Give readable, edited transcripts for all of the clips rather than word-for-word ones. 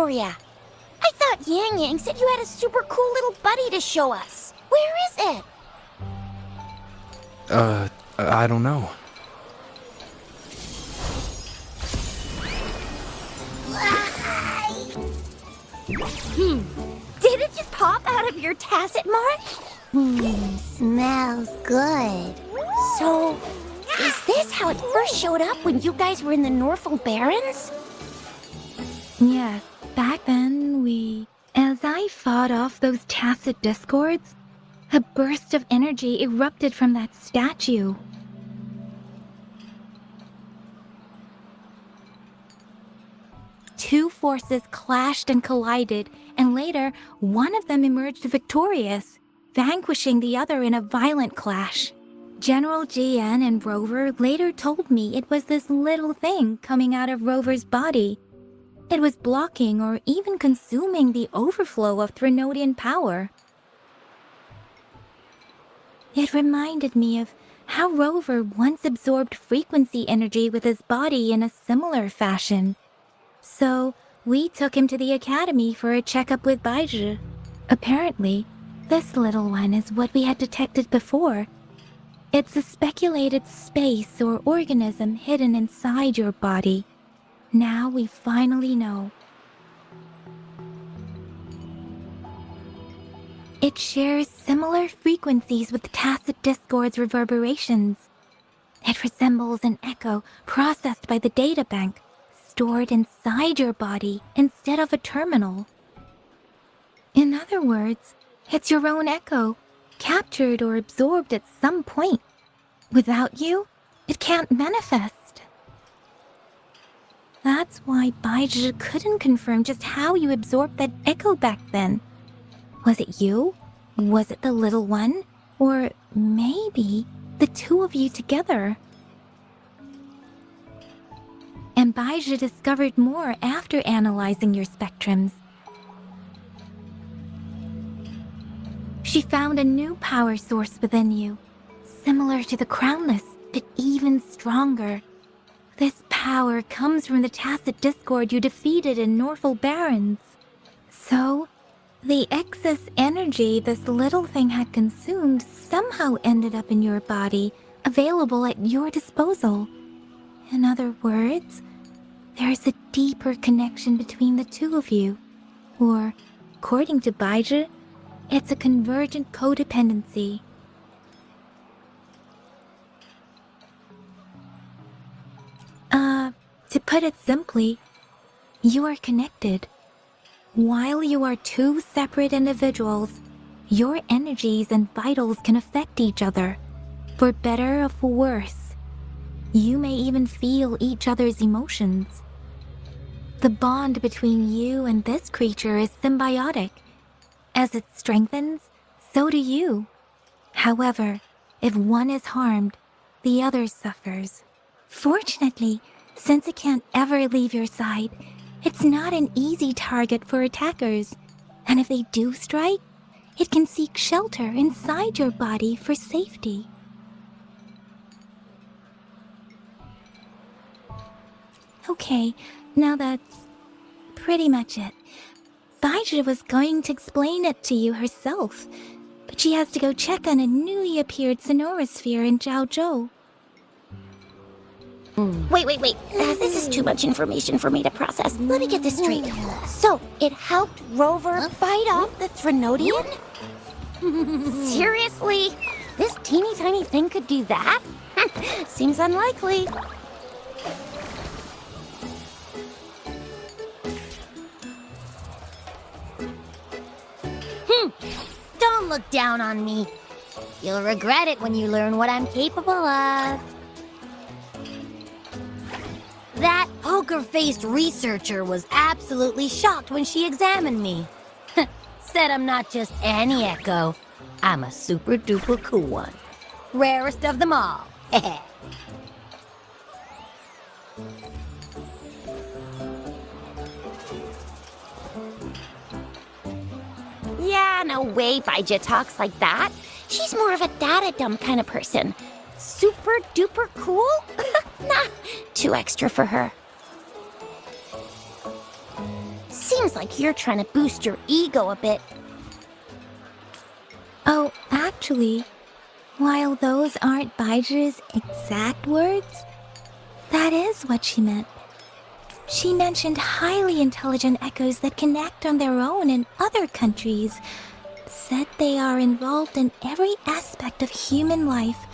Victoria. I thought Yang Yang said you had a super cool little buddy to show us. Where is it? I don't know. Did it just pop out of your tacit mark? Smells good. So, is this how it first showed up when you guys were in the Norfolk Barrens? Yes, back then as I fought off those tacit discords, a burst of energy erupted from that statue. Two forces clashed and collided, and later, one of them emerged victorious, vanquishing the other in a violent clash. General GN and Rover later told me it was this little thing coming out of Rover's body. It was blocking or even consuming the overflow of Threnodian power. It reminded me of how Rover once absorbed frequency energy with his body in a similar fashion. So, we took him to the academy for a checkup with Baizhi. Apparently, this little one is what we had detected before. It's a speculated space or organism hidden inside your body. Now we finally know. It shares similar frequencies with tacit discord's reverberations. It resembles an echo processed by the data bank, stored inside your body instead of a terminal. In other words, it's your own echo, captured or absorbed at some point. Without you, it can't manifest. That's why Baizhi couldn't confirm just how you absorbed that echo back then. Was it you? Was it the little one? Or maybe the two of you together? And Baizhi discovered more after analyzing your spectrums. She found a new power source within you, similar to the Crownless, but even stronger. This power comes from the tacit discord you defeated in Norfolk Barrens. So, the excess energy this little thing had consumed somehow ended up in your body, available at your disposal. In other words, there's a deeper connection between the two of you. Or, according to Baizhi, it's a convergent codependency. To put it simply, you are connected. While you are two separate individuals, your energies and vitals can affect each other, for better or for worse. You may even feel each other's emotions. The bond between you and this creature is symbiotic. As it strengthens, so do you. However, if one is harmed, the other suffers. Fortunately, since it can't ever leave your side, it's not an easy target for attackers. And if they do strike, it can seek shelter inside your body for safety. Okay, now that's pretty much it. Baizhi was going to explain it to you herself, but she has to go check on a newly appeared sonorosphere in Zhaozhou. Wait. This is too much information for me to process. Let me get this straight. So, it helped Rover fight off the Threnodian? Seriously? This teeny tiny thing could do that? Seems unlikely. Don't look down on me. You'll regret it when you learn what I'm capable of. That poker-faced researcher was absolutely shocked when she examined me. Said I'm not just any echo. I'm a super-duper cool one. Rarest of them all. Yeah, no way Baizhi talks like that. She's more of a data dump kind of person. Super duper cool? Nah, too extra for her. Seems Seems like you're trying to boost your ego a bit. Oh, actually, while those aren't Baiji's exact words, that is what she meant. She mentioned highly intelligent echoes that can act on their own in other countries. Said they are involved in every aspect of human life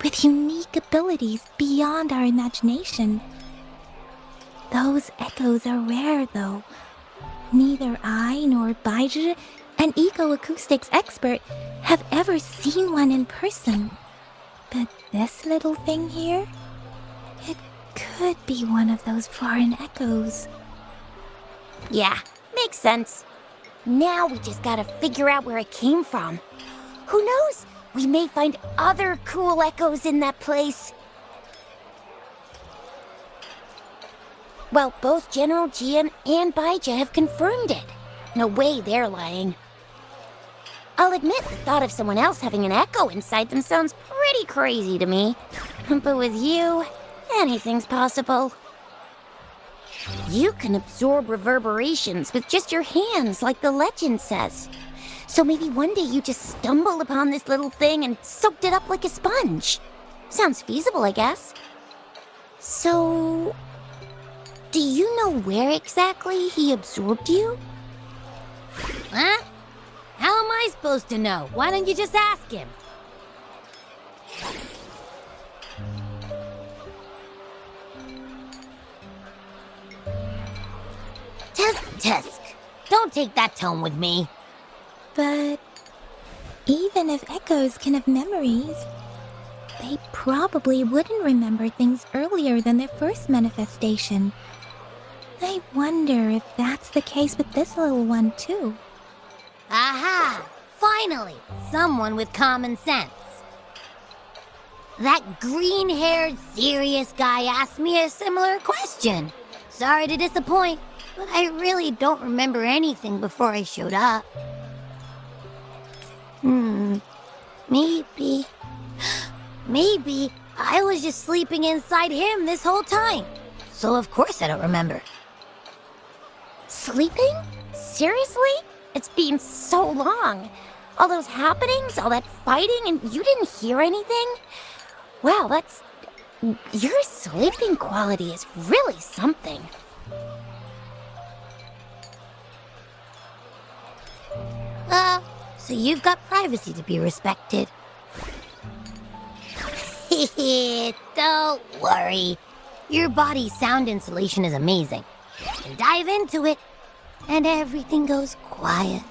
with unique abilities beyond our imagination. Those echoes are rare, though. Neither I nor Baiji, an eco-acoustics expert, have ever seen one in person. But this little thing here, it could be one of those foreign echoes. Yeah, makes sense. Now we just gotta figure out where it came from. Who knows? We may find other cool echoes in that place. Well, both General Jian and Baija have confirmed it. No way they're lying. I'll admit the thought of someone else having an echo inside them sounds pretty crazy to me. But with you, anything's possible. You can absorb reverberations with just your hands, like the legend says. So maybe one day you just stumbled upon this little thing and soaked it up like a sponge. Sounds feasible, I guess. So, do you know where exactly he absorbed you? Huh? How am I supposed to know? Why don't you just ask him? Tisk. Don't take that tone with me. But even if echoes can have memories, they probably wouldn't remember things earlier than their first manifestation. I wonder if that's the case with this little one, too. Aha! Finally, someone with common sense. That green-haired, serious guy asked me a similar question. Sorry to disappoint, but I really don't remember anything before I showed up. Maybe I was just sleeping inside him this whole time. So of course I don't remember. Sleeping? Seriously? It's been so long. All those happenings, all that fighting, and you didn't hear anything? Wow, your sleeping quality is really something. So you've got privacy to be respected. Don't worry. Your body's sound insulation is amazing. You can dive into it, and everything goes quiet.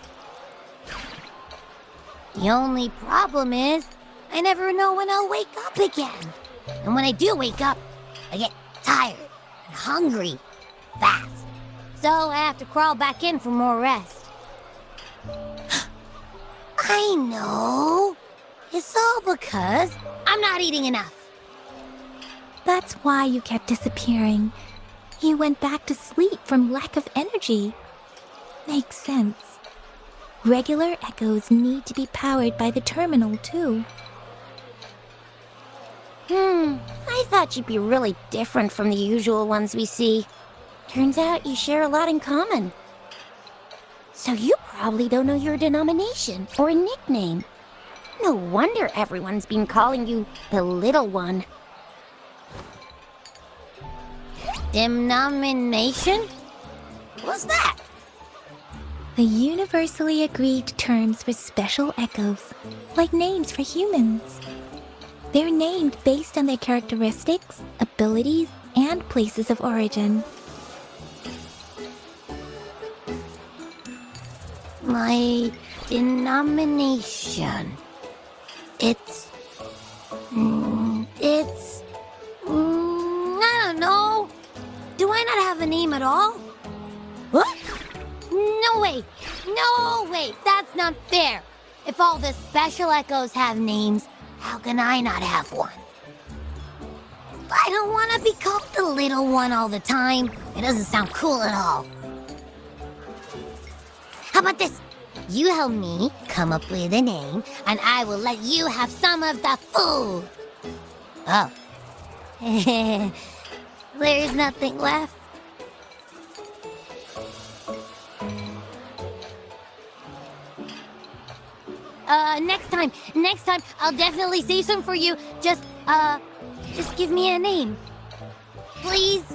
The only problem is, I never know when I'll wake up again. And when I do wake up, I get tired and hungry fast. So I have to crawl back in for more rest. I know. It's all because I'm not eating enough. That's why you kept disappearing. You went back to sleep from lack of energy. Makes sense. Regular echoes need to be powered by the terminal, too. I thought you'd be really different from the usual ones we see. Turns out you share a lot in common. So you probably don't know your denomination or a nickname. No wonder everyone's been calling you the Little One. Denomination? What's that? The universally agreed terms for special echoes, like names for humans. They're named based on their characteristics, abilities, and places of origin. My denomination. It's... I don't know. Do I not have a name at all? What? No way, that's not fair. If all the special echoes have names, how can I not have one? I don't want to be called the Little One all the time. It doesn't sound cool at all. How about this? You help me come up with a name, and I will let you have some of the food. Oh. There's nothing left. Next time, I'll definitely say some for you. Just give me a name. Please?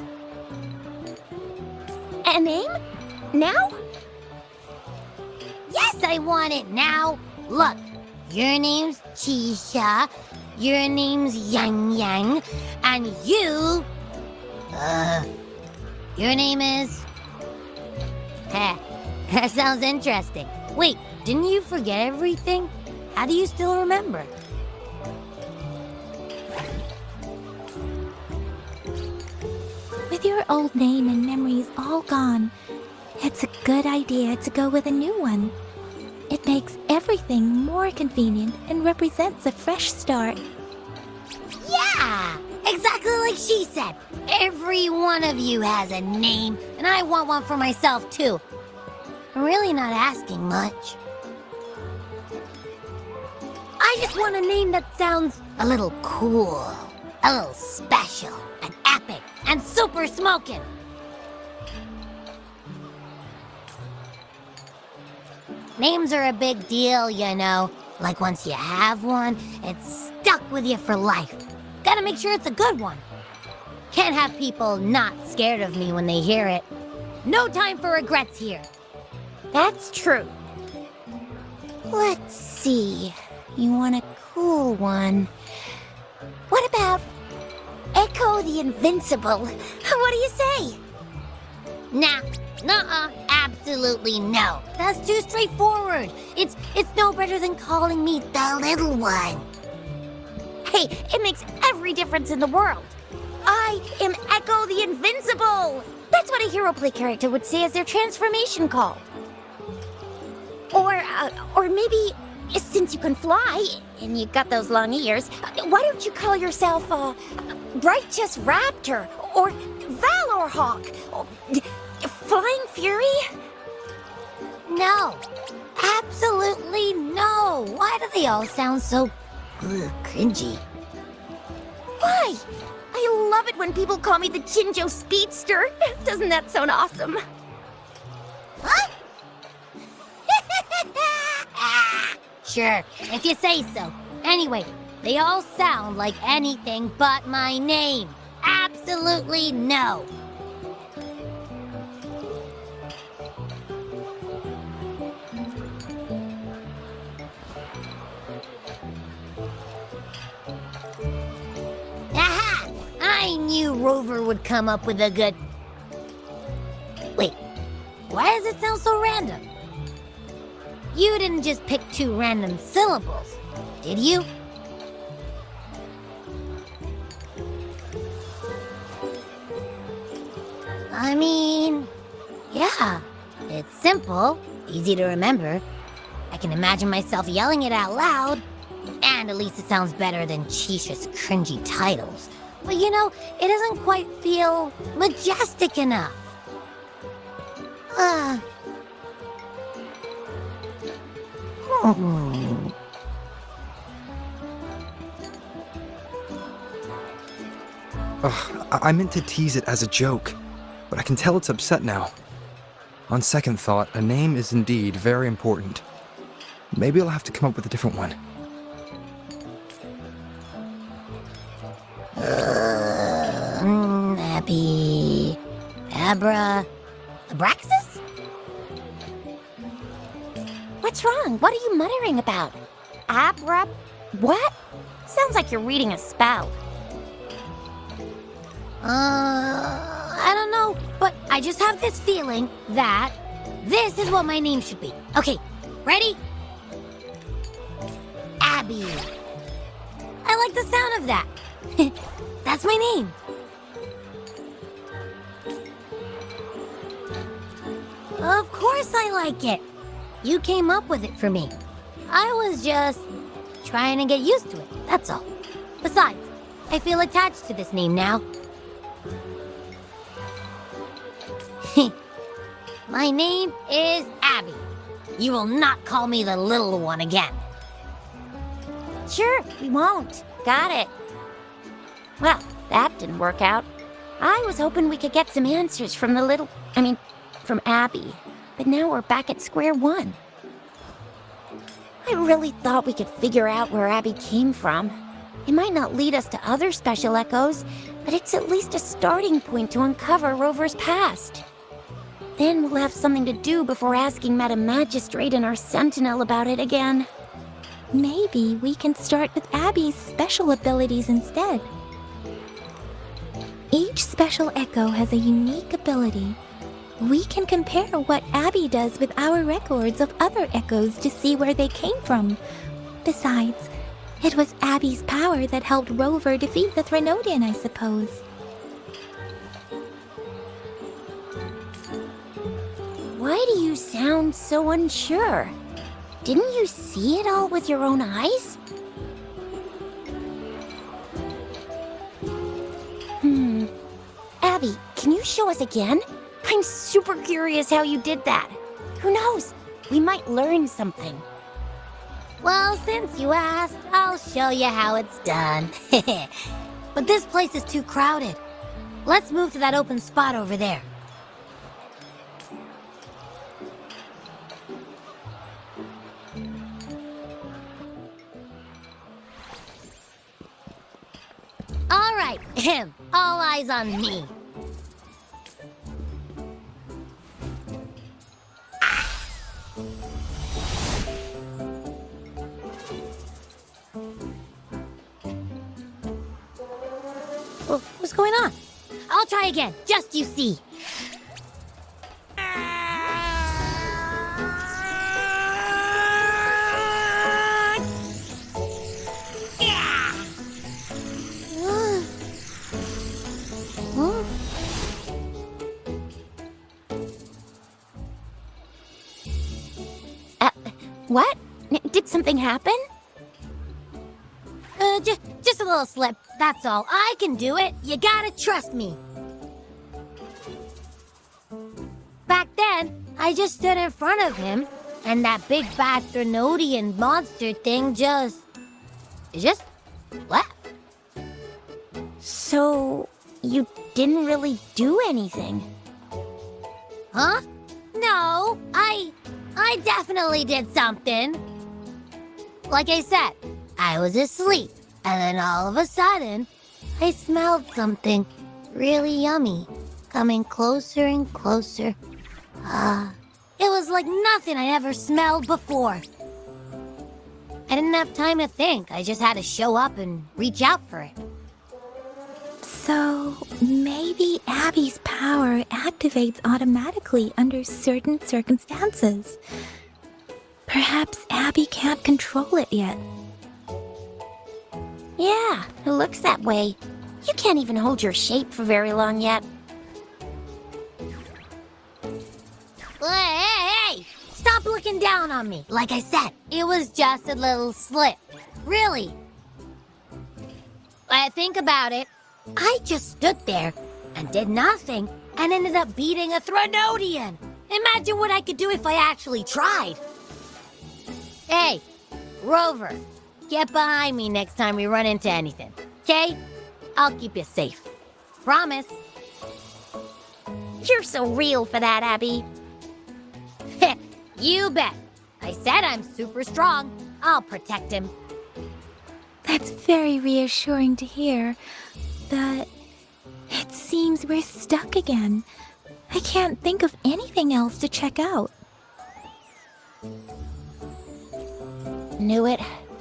A name? Now? Yes, I want it now. Look, your name's Chisha, your name's Yang Yang, and your name is... Heh, that sounds interesting. Wait, didn't you forget everything? How do you still remember? With your old name and memories all gone, it's a good idea to go with a new one. It makes everything more convenient and represents a fresh start. Yeah! Exactly like she said. Every one of you has a name, and I want one for myself, too. I'm really not asking much. I just want a name that sounds a little cool, a little special, and epic, and super smoking. Names are a big deal, you know. Like once you have one, it's stuck with you for life. Gotta make sure it's a good one. Can't have people not scared of me when they hear it. No time for regrets here. That's true. Let's see. You want a cool one. What about Echo the Invincible? What do you say? Nah, nuh-uh, absolutely no. That's too straightforward. It's no better than calling me the little one. Hey, it makes every difference in the world. I am Echo the Invincible! That's what a hero play character would say as their transformation call. Or maybe, since you can fly, and you got those long ears, why don't you call yourself, Righteous Raptor, or Valor Hawk, or Flying Fury? No, absolutely no. Why do they all sound so cringy? Why? I love it when people call me the Jinjo Speedster. Doesn't that sound awesome? Huh? Sure, if you say so. Anyway, they all sound like anything but my name. Absolutely no. Aha! I knew Rover would come up with a good... Wait, why does it sound so random? You didn't just pick two random syllables, did you? I mean, yeah, it's simple, easy to remember. I can imagine myself yelling it out loud, and at least it sounds better than Chisha's cringy titles. But you know, it doesn't quite feel majestic enough. I meant to tease it as a joke, but I can tell it's upset now. On second thought, a name is indeed very important. Maybe I'll have to come up with a different one. Abby... Abraxas? What's wrong? What are you muttering about? What? Sounds like you're reading a spell. I don't know, but I just have this feeling that this is what my name should be. Okay, ready? Abby. I like the sound of that. That's my name. Of course I like it. You came up with it for me. I was just trying to get used to it, that's all. Besides, I feel attached to this name now. My name is Abby. You will not call me the little one again. Sure, we won't. Got it. Well, that didn't work out. I was hoping we could get some answers from from Abby. But now we're back at square one. I really thought we could figure out where Abby came from. It might not lead us to other special echoes, but it's at least a starting point to uncover Rover's past. Then we'll have something to do before asking Madam Magistrate and our Sentinel about it again. Maybe we can start with Abby's special abilities instead. Each special echo has a unique ability. We can compare what Abby does with our records of other echoes to see where they came from. Besides, it was Abby's power that helped Rover defeat the Threnodian, I suppose. Why do you sound so unsure? Didn't you see it all with your own eyes? Abby, can you show us again? I'm super curious how you did that. Who knows? We might learn something. Well, since you asked, I'll show you how it's done. But this place is too crowded. Let's move to that open spot over there. All right, all eyes on me. What's going on? I'll try again, just you see. What? Did something happen? Just a little slip, that's all. I can do it. You gotta trust me. Back then, I just stood in front of him, and that big bad Threnodian monster thing just left. So, you didn't really do anything? Huh? No, I definitely did something. Like I said, I was asleep, and then all of a sudden, I smelled something really yummy, coming closer and closer. It was like nothing I ever smelled before. I didn't have time to think. I just had to show up and reach out for it. So, maybe Abby's power activates automatically under certain circumstances. Perhaps Abby can't control it yet. Yeah, it looks that way. You can't even hold your shape for very long yet. Hey! Stop looking down on me. Like I said, it was just a little slip. Really. I think about it. I just stood there and did nothing and ended up beating a Threnodian. Imagine what I could do if I actually tried. Hey, Rover, get behind me next time we run into anything, okay? I'll keep you safe. Promise. You're so real for that, Abby. You bet. I said I'm super strong. I'll protect him. That's very reassuring to hear, but it seems we're stuck again. I can't think of anything else to check out. Knew it.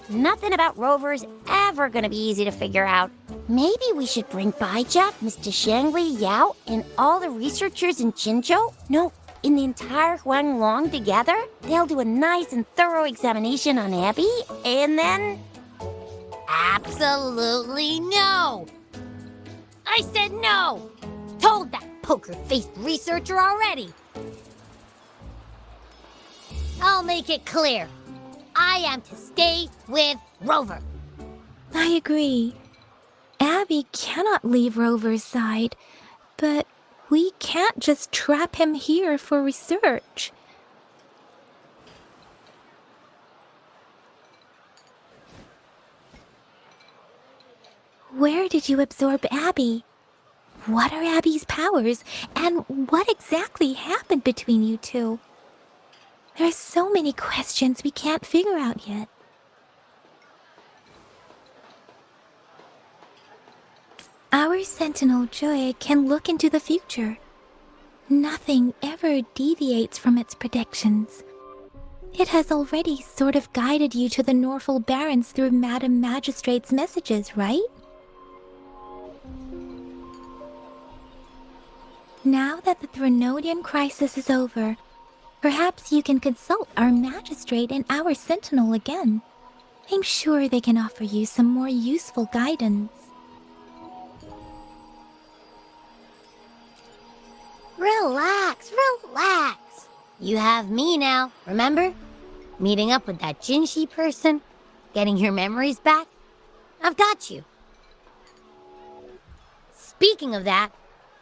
Nothing about Rover's ever gonna be easy to figure out. Maybe we should bring Baijia, Mr. Shangli, Yao, and all the researchers in Jinzhou? No, in the entire Huanglong together? They'll do a nice and thorough examination on Abby, and then... Absolutely no! I said no! Told that poker-faced researcher already! I'll make it clear. I am to stay with Rover. I agree. Abby cannot leave Rover's side, but we can't just trap him here for research. Where did you absorb Abby? What are Abby's powers, and what exactly happened between you two? There are so many questions we can't figure out yet. Our Sentinel Joy can look into the future. Nothing ever deviates from its predictions. It has already sort of guided you to the Norfolk Barrens through Madam Magistrate's messages, right? Now that the Threnodian crisis is over, perhaps you can consult our Magistrate and our Sentinel again. I'm sure they can offer you some more useful guidance. Relax, relax. You have me now, remember? Meeting up with that Jinshi person, getting your memories back. I've got you. Speaking of that,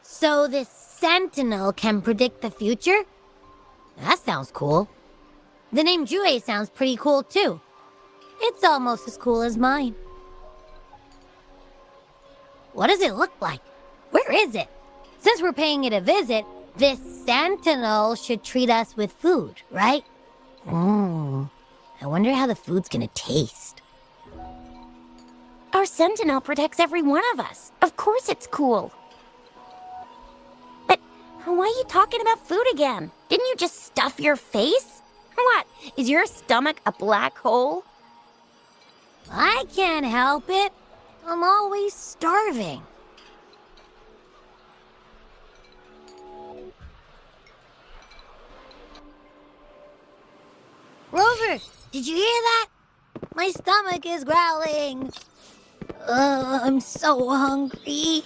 so this Sentinel can predict the future? That sounds cool. The name Jue sounds pretty cool too. It's almost as cool as mine. What does it look like? Where is it? Since we're paying it a visit, this Sentinel should treat us with food, right? I wonder how the food's gonna taste. Our Sentinel protects every one of us. Of course it's cool. But why are you talking about food again? Didn't you just stuff your face? What, is your stomach a black hole? I can't help it. I'm always starving. Rover, did you hear that? My stomach is growling. I'm so hungry.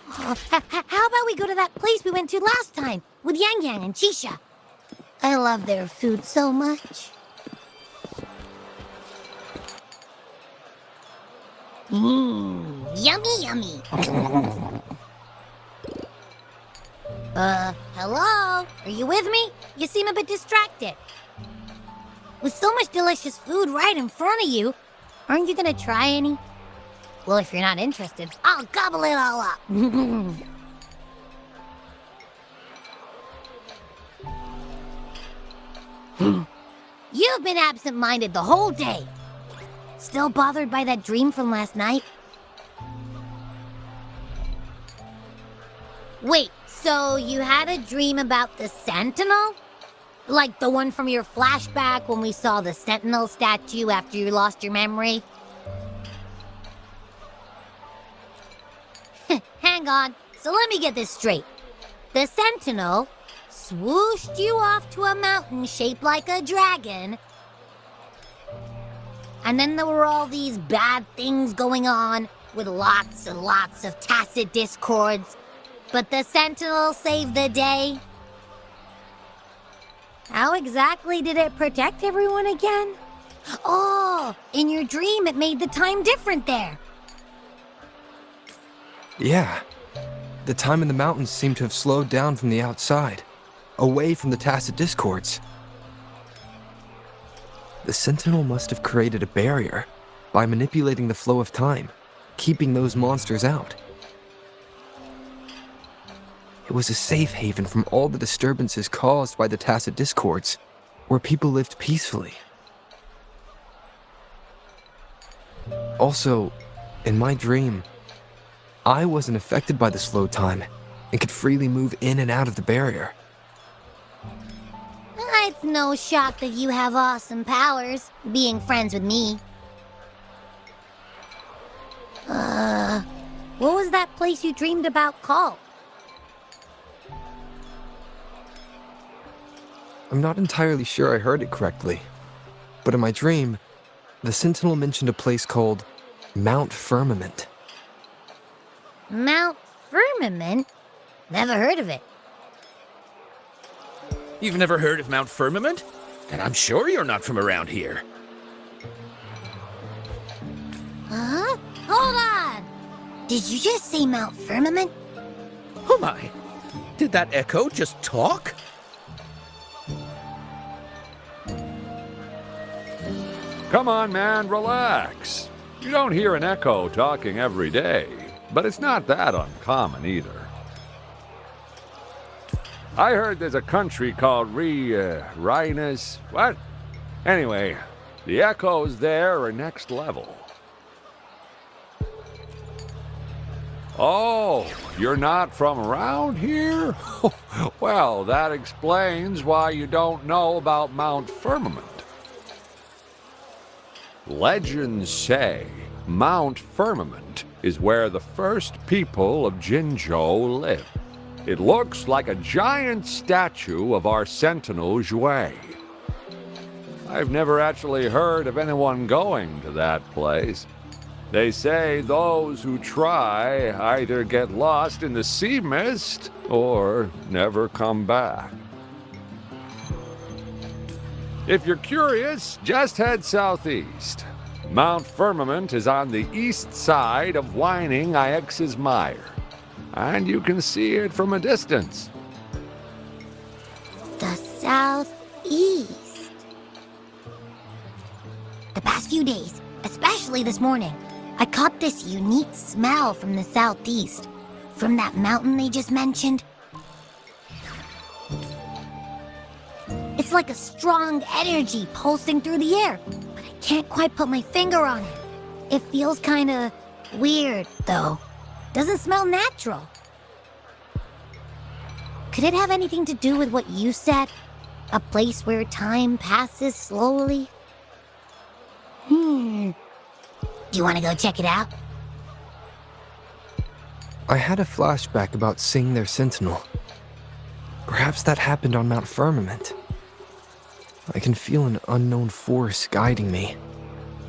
How about we go to that place we went to last time with Yang Yang and Chisha? I love their food so much. Yummy, yummy. Hello? Are you with me? You seem a bit distracted. With so much delicious food right in front of you, aren't you gonna try any? Well, if you're not interested, I'll gobble it all up. You've been absent-minded the whole day. Still bothered by that dream from last night? Wait, so you had a dream about the Sentinel? Like the one from your flashback when we saw the Sentinel statue after you lost your memory? Hang on, so let me get this straight. The Sentinel swooshed you off to a mountain shaped like a dragon, and then there were all these bad things going on with lots and lots of tacit discords, but the Sentinel saved the day. How exactly did it protect everyone again? Oh, in your dream it made the time different there. Yeah. The time in the mountains seemed to have slowed down from the outside, away from the tacit discords. The Sentinel must have created a barrier by manipulating the flow of time, keeping those monsters out. It was a safe haven from all the disturbances caused by the tacit discords, where people lived peacefully. Also, in my dream, I wasn't affected by the slow time and could freely move in and out of the barrier. It's no shock that you have awesome powers, being friends with me. What was that place you dreamed about called? I'm not entirely sure I heard it correctly, but in my dream, the Sentinel mentioned a place called Mount Firmament. Mount Firmament? Never heard of it. You've never heard of Mount Firmament? Then I'm sure you're not from around here. Huh? Hold on! Did you just say Mount Firmament? Oh my! Did that echo just talk? Come on, man, relax. You don't hear an echo talking every day, but it's not that uncommon either. I heard there's a country called Rhinus. What? Anyway, the echoes there are next level. Oh, you're not from around here? Well, that explains why you don't know about Mount Firmament. Legends say Mount Firmament is where the first people of Jinzhou lived. It looks like a giant statue of our sentinel Zhui. I've never actually heard of anyone going to that place. They say those who try either get lost in the sea mist or never come back. If you're curious, just head southeast. Mount Firmament is on the east side of Whining Ix's Mire, and you can see it from a distance. The southeast. The past few days, especially this morning, I caught this unique smell from the southeast, from that mountain they just mentioned. It's like a strong energy pulsing through the air, but I can't quite put my finger on it. It feels kinda weird, though. Doesn't smell natural. Could it have anything to do with what you said? A place where time passes slowly? Do you want to go check it out? I had a flashback about seeing their sentinel. Perhaps that happened on Mount Firmament. I can feel an unknown force guiding me,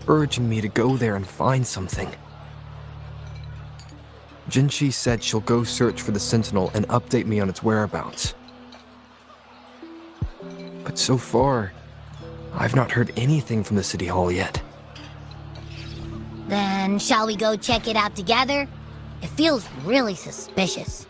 urging me to go there and find something. Jinchi said she'll go search for the sentinel and update me on its whereabouts. But so far, I've not heard anything from the City Hall yet. Then shall we go check it out together? It feels really suspicious.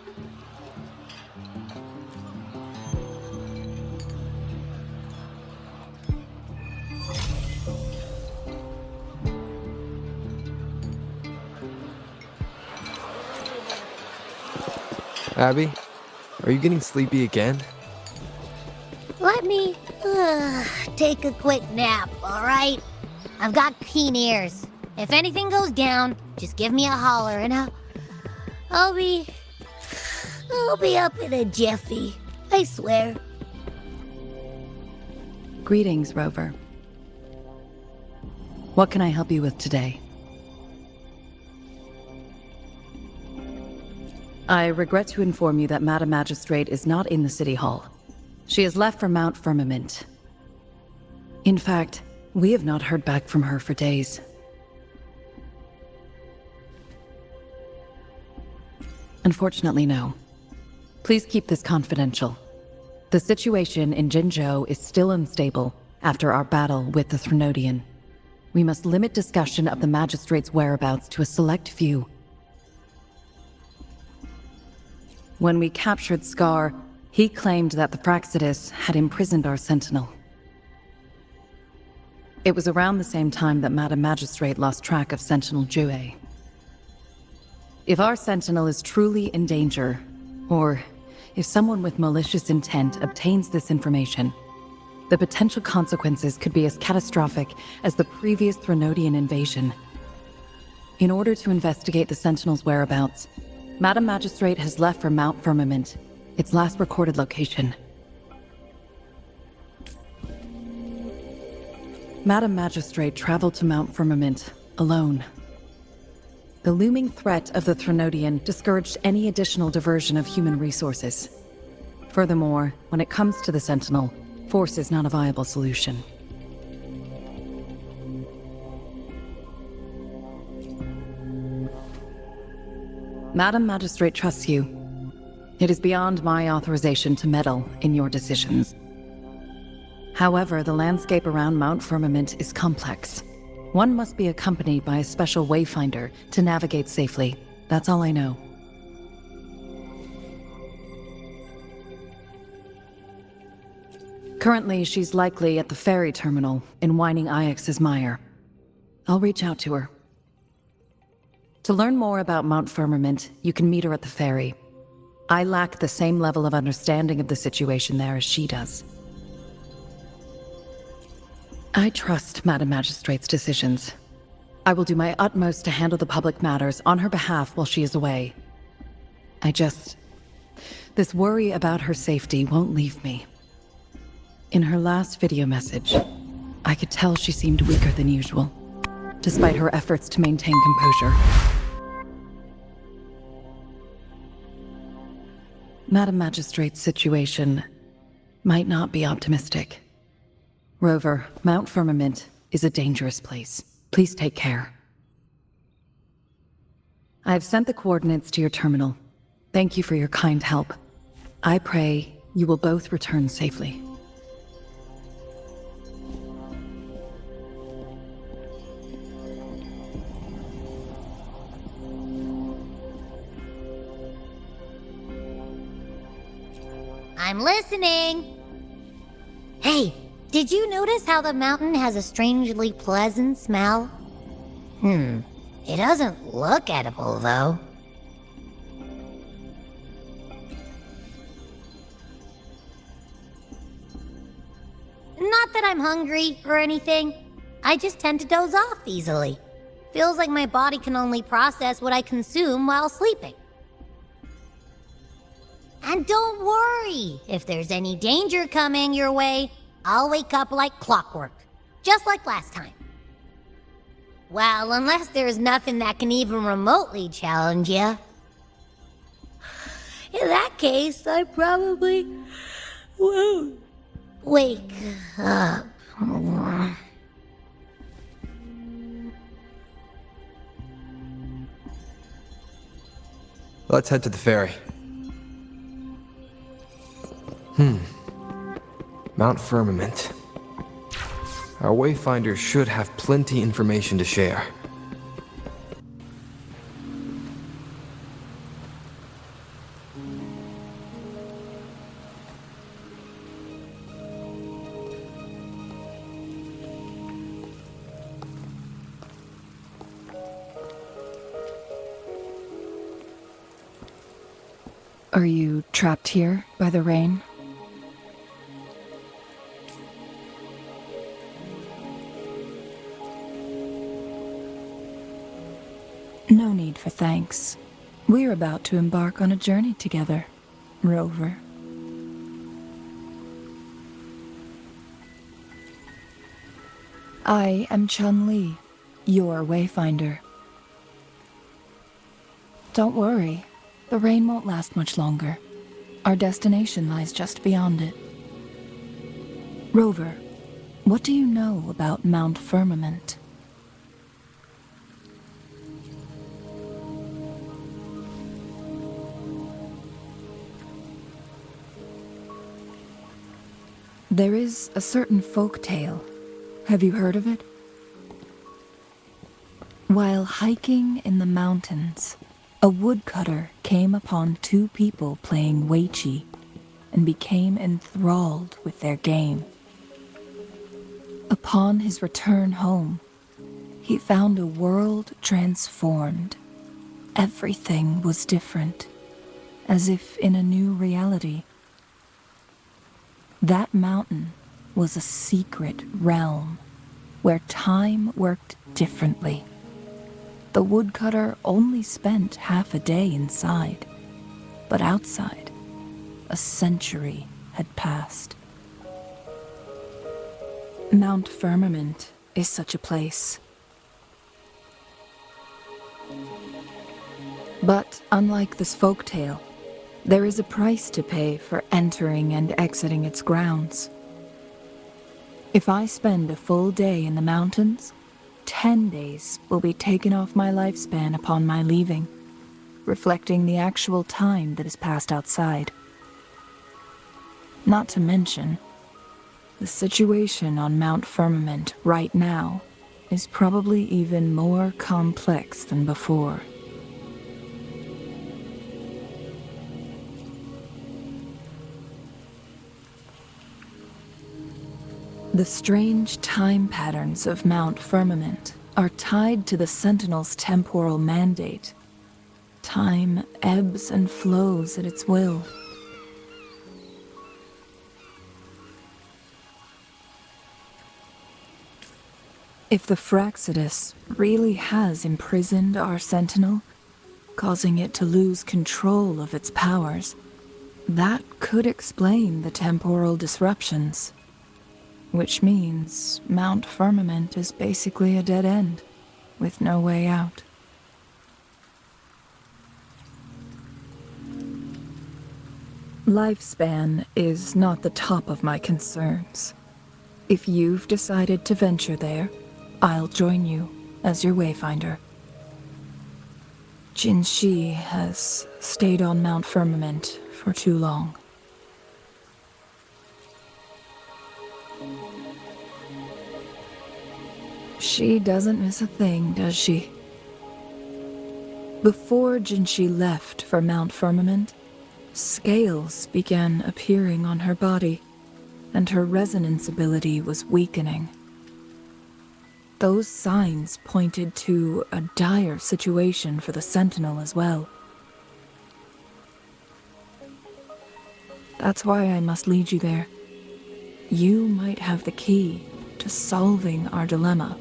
Abby, are you getting sleepy again? Let me take a quick nap, alright? I've got keen ears. If anything goes down, just give me a holler and I'll be up in a jiffy. I swear. Greetings, Rover. What can I help you with today? I regret to inform you that Madam Magistrate is not in the City Hall. She has left for Mount Firmament. In fact, we have not heard back from her for days. Unfortunately, no. Please keep this confidential. The situation in Jinzhou is still unstable after our battle with the Threnodian. We must limit discussion of the Magistrate's whereabouts to a select few. When we captured Scar, he claimed that the Praxidus had imprisoned our Sentinel. It was around the same time that Madam Magistrate lost track of Sentinel Jue. If our Sentinel is truly in danger, or if someone with malicious intent obtains this information, the potential consequences could be as catastrophic as the previous Threnodian invasion. In order to investigate the Sentinel's whereabouts, Madam Magistrate has left for Mount Firmament, its last recorded location. Madam Magistrate traveled to Mount Firmament alone. The looming threat of the Threnodian discouraged any additional diversion of human resources. Furthermore, when it comes to the Sentinel, force is not a viable solution. Madam Magistrate trusts you. It is beyond my authorization to meddle in your decisions. However, the landscape around Mount Firmament is complex. One must be accompanied by a special wayfinder to navigate safely. That's all I know. Currently, she's likely at the ferry terminal in Whining Ix's Mire. I'll reach out to her. To learn more about Mount Firmament, you can meet her at the ferry. I lack the same level of understanding of the situation there as she does. I trust Madam Magistrate's decisions. I will do my utmost to handle the public matters on her behalf while she is away. This worry about her safety won't leave me. In her last video message, I could tell she seemed weaker than usual, despite her efforts to maintain composure. Madam Magistrate's situation might not be optimistic. Rover, Mount Firmament is a dangerous place. Please take care. I have sent the coordinates to your terminal. Thank you for your kind help. I pray you will both return safely. I'm listening. Hey, did you notice how the mountain has a strangely pleasant smell? It doesn't look edible, though. Not that I'm hungry or anything. I just tend to doze off easily. Feels like my body can only process what I consume while sleeping. And don't worry, if there's any danger coming your way, I'll wake up like clockwork, just like last time. Well, unless there's nothing that can even remotely challenge you. In that case, I probably won't wake up. Let's head to the ferry. Mount Firmament. Our Wayfinder should have plenty information to share. Are you trapped here by the rain? No need for thanks. We're about to embark on a journey together, Rover. I am Chun-Li, your Wayfinder. Don't worry, the rain won't last much longer. Our destination lies just beyond it. Rover, what do you know about Mount Firmament? There is a certain folk tale. Have you heard of it? While hiking in the mountains, a woodcutter came upon two people playing Weiqi and became enthralled with their game. Upon his return home, he found a world transformed. Everything was different, as if in a new reality. That mountain was a secret realm where time worked differently. The woodcutter only spent half a day inside, but outside, a century had passed. Mount Firmament is such a place. But unlike this folktale, there is a price to pay for entering and exiting its grounds. If I spend a full day in the mountains, 10 days will be taken off my lifespan upon my leaving, reflecting the actual time that has passed outside. Not to mention, the situation on Mount Firmament right now is probably even more complex than before. The strange time patterns of Mount Firmament are tied to the Sentinel's temporal mandate Time ebbs and flows at its will. If the Fraxidus really has imprisoned our Sentinel, causing it to lose control of its powers, that could explain the temporal disruptions. Which means Mount Firmament is basically a dead end, with no way out. Lifespan is not the top of my concerns. If you've decided to venture there, I'll join you as your wayfinder. Jin Shi has stayed on Mount Firmament for too long. She doesn't miss a thing, does she? Before Jin Shi left for Mount Firmament, scales began appearing on her body, and her resonance ability was weakening. Those signs pointed to a dire situation for the Sentinel as well. That's why I must lead you there. You might have the key to solving our dilemma.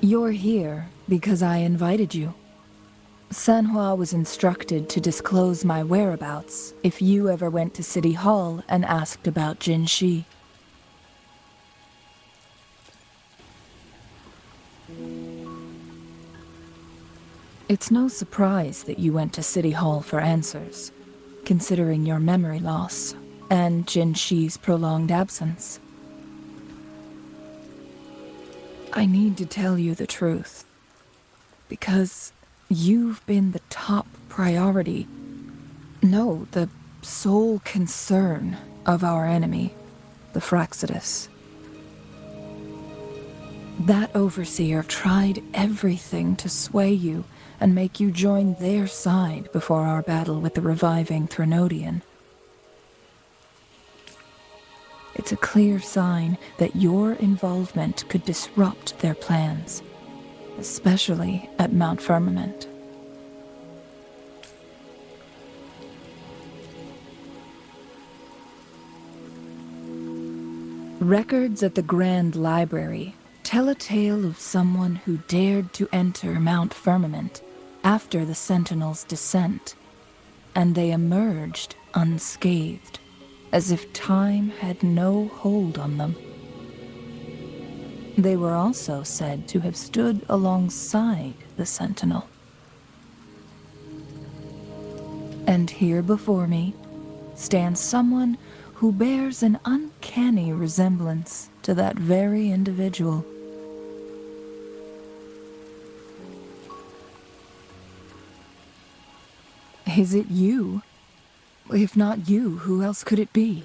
You're here because I invited you. Sanhua was instructed to disclose my whereabouts if you ever went to City Hall and asked about Jin Shi. It's no surprise that you went to City Hall for answers, considering your memory loss and Jin Shi's prolonged absence. I need to tell you the truth, because you've been the top priority, no, the sole concern of our enemy, the Fraxidus. That overseer tried everything to sway you and make you join their side before our battle with the reviving Threnodian. It's a clear sign that your involvement could disrupt their plans, especially at Mount Firmament. Records at the Grand Library tell a tale of someone who dared to enter Mount Firmament after the Sentinel's descent, and they emerged unscathed, as if time had no hold on them. They were also said to have stood alongside the Sentinel. And here before me stands someone who bears an uncanny resemblance to that very individual. Is it you? If not you, who else could it be?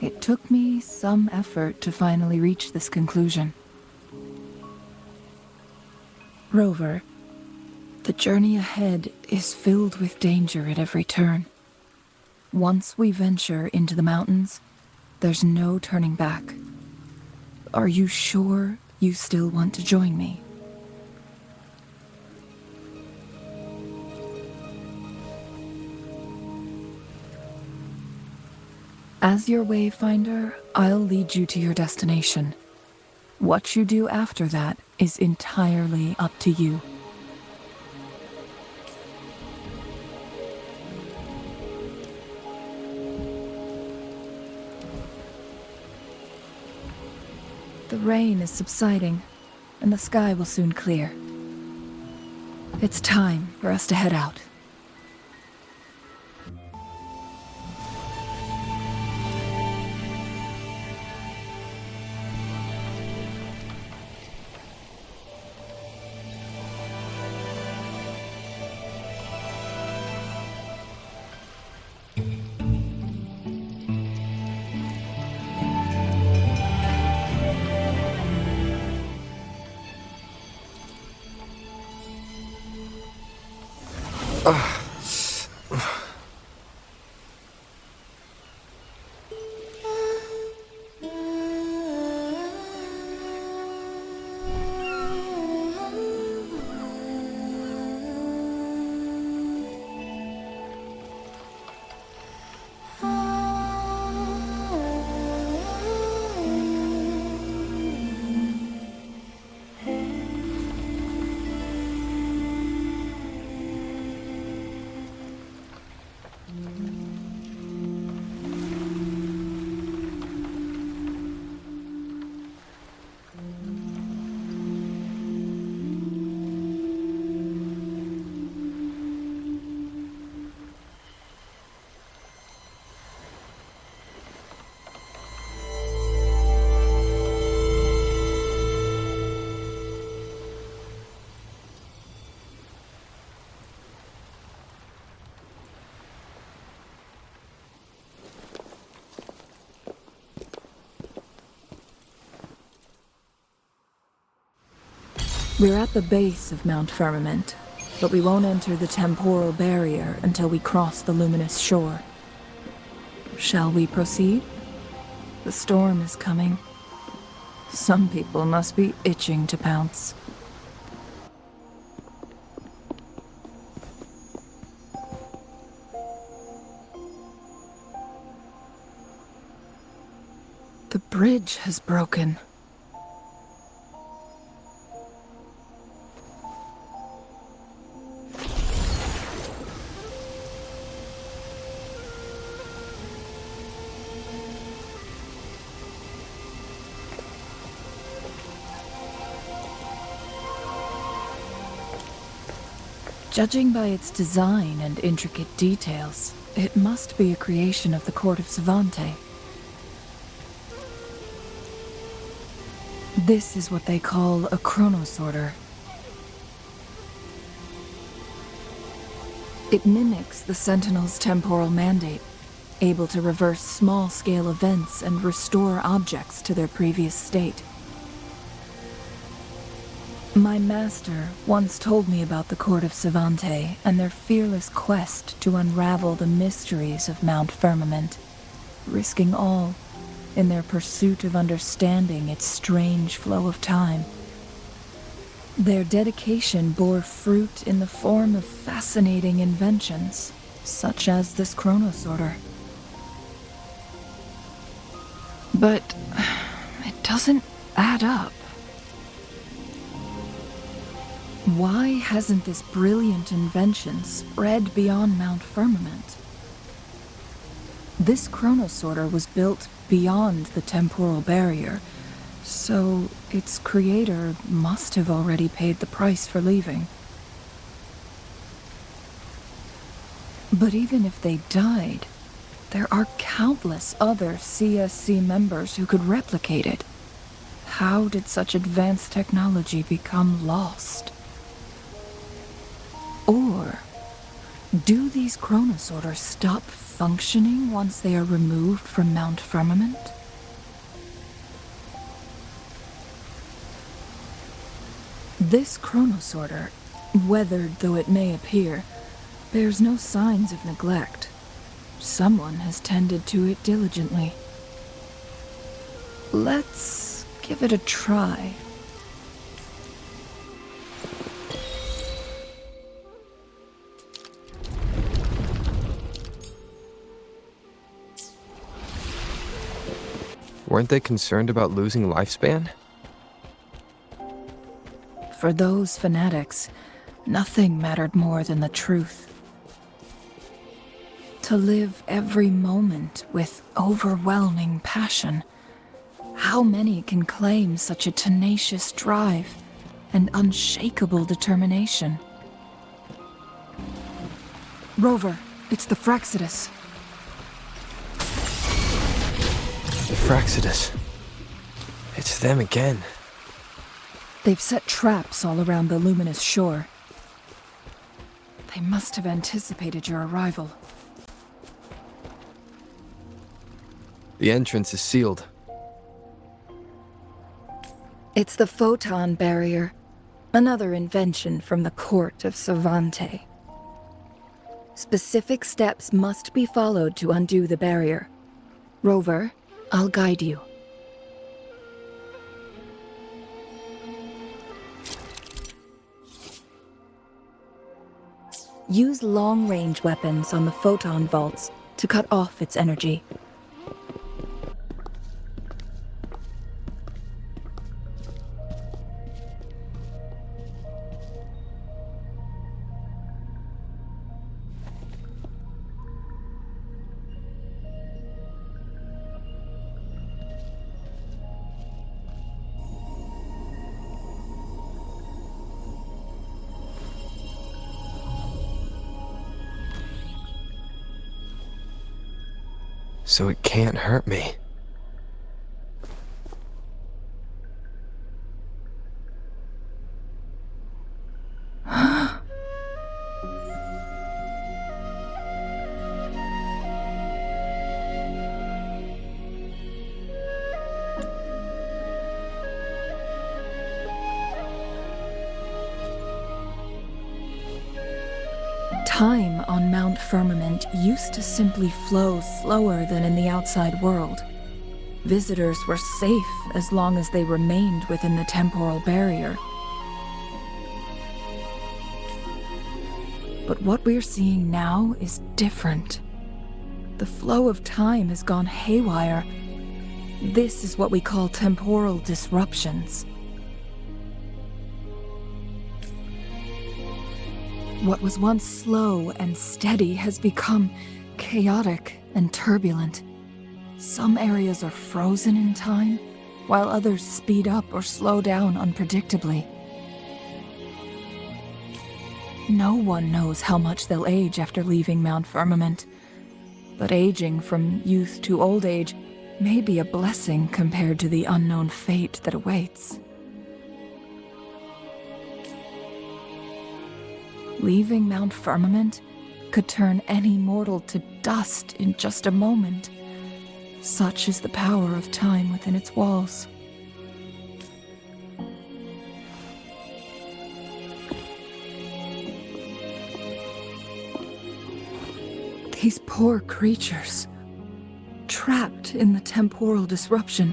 It took me some effort to finally reach this conclusion. Rover, the journey ahead is filled with danger at every turn. Once we venture into the mountains, there's no turning back. Are you sure you still want to join me? As your wayfinder, I'll lead you to your destination. What you do after that is entirely up to you. The rain is subsiding, and the sky will soon clear. It's time for us to head out. We're at the base of Mount Firmament, but we won't enter the temporal barrier until we cross the luminous shore. Shall we proceed? The storm is coming. Some people must be itching to pounce. The bridge has broken. Judging by its design and intricate details, it must be a creation of the court of Savante. This is what they call a chronosorter. It mimics the Sentinel's temporal mandate, able to reverse small-scale events and restore objects to their previous state. My master once told me about the court of Savante and their fearless quest to unravel the mysteries of Mount Firmament, risking all in their pursuit of understanding its strange flow of time. Their dedication bore fruit in the form of fascinating inventions, such as this chronosorter. But it doesn't add up. Why hasn't this brilliant invention spread beyond Mount Firmament? This chronosorter was built beyond the temporal barrier, so its creator must have already paid the price for leaving. But even if they died, there are countless other CSC members who could replicate it. How did such advanced technology become lost? Or do these chronosorters stop functioning once they are removed from Mount Firmament? This chronosorter, weathered though it may appear, bears no signs of neglect. Someone has tended to it diligently. Let's give it a try. Weren't they concerned about losing lifespan? For those fanatics, nothing mattered more than the truth. To live every moment with overwhelming passion. How many can claim such a tenacious drive and unshakable determination? Rover, it's the Fraxidus. The Fraxidus. It's them again. They've set traps all around the luminous shore. They must have anticipated your arrival. The entrance is sealed. It's the photon barrier, another invention from the court of Savante. Specific steps must be followed to undo the barrier. Rover, I'll guide you. Use long-range weapons on the photon vaults to cut off its energy. So it can't hurt me. Time on Mount Firmament used to simply flow slower than in the outside world. Visitors were safe as long as they remained within the temporal barrier. But what we're seeing now is different. The flow of time has gone haywire. This is what we call temporal disruptions. What was once slow and steady has become chaotic and turbulent. Some areas are frozen in time, while others speed up or slow down unpredictably. No one knows how much they'll age after leaving Mount Firmament, but aging from youth to old age may be a blessing compared to the unknown fate that awaits. Leaving Mount Firmament could turn any mortal to dust in just a moment. Such is the power of time within its walls. These poor creatures, trapped in the temporal disruption,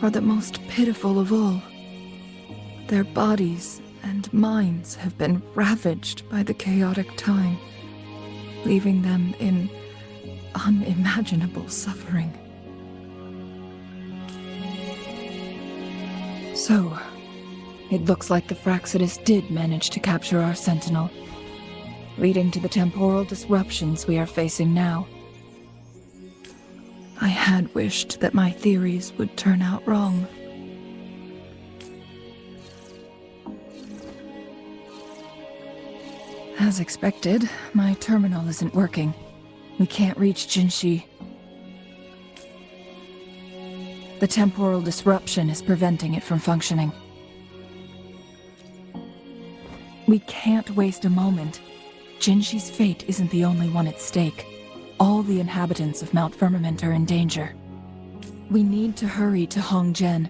are the most pitiful of all. Their bodies and minds have been ravaged by the chaotic time, leaving them in unimaginable suffering. So, it looks like the Fraxidus did manage to capture our sentinel, leading to the temporal disruptions we are facing now. I had wished that my theories would turn out wrong. As expected, my terminal isn't working. We can't reach Jinshi. The temporal disruption is preventing it from functioning. We can't waste a moment. Jinshi's fate isn't the only one at stake. All the inhabitants of Mount Firmament are in danger. We need to hurry to Hongzhen,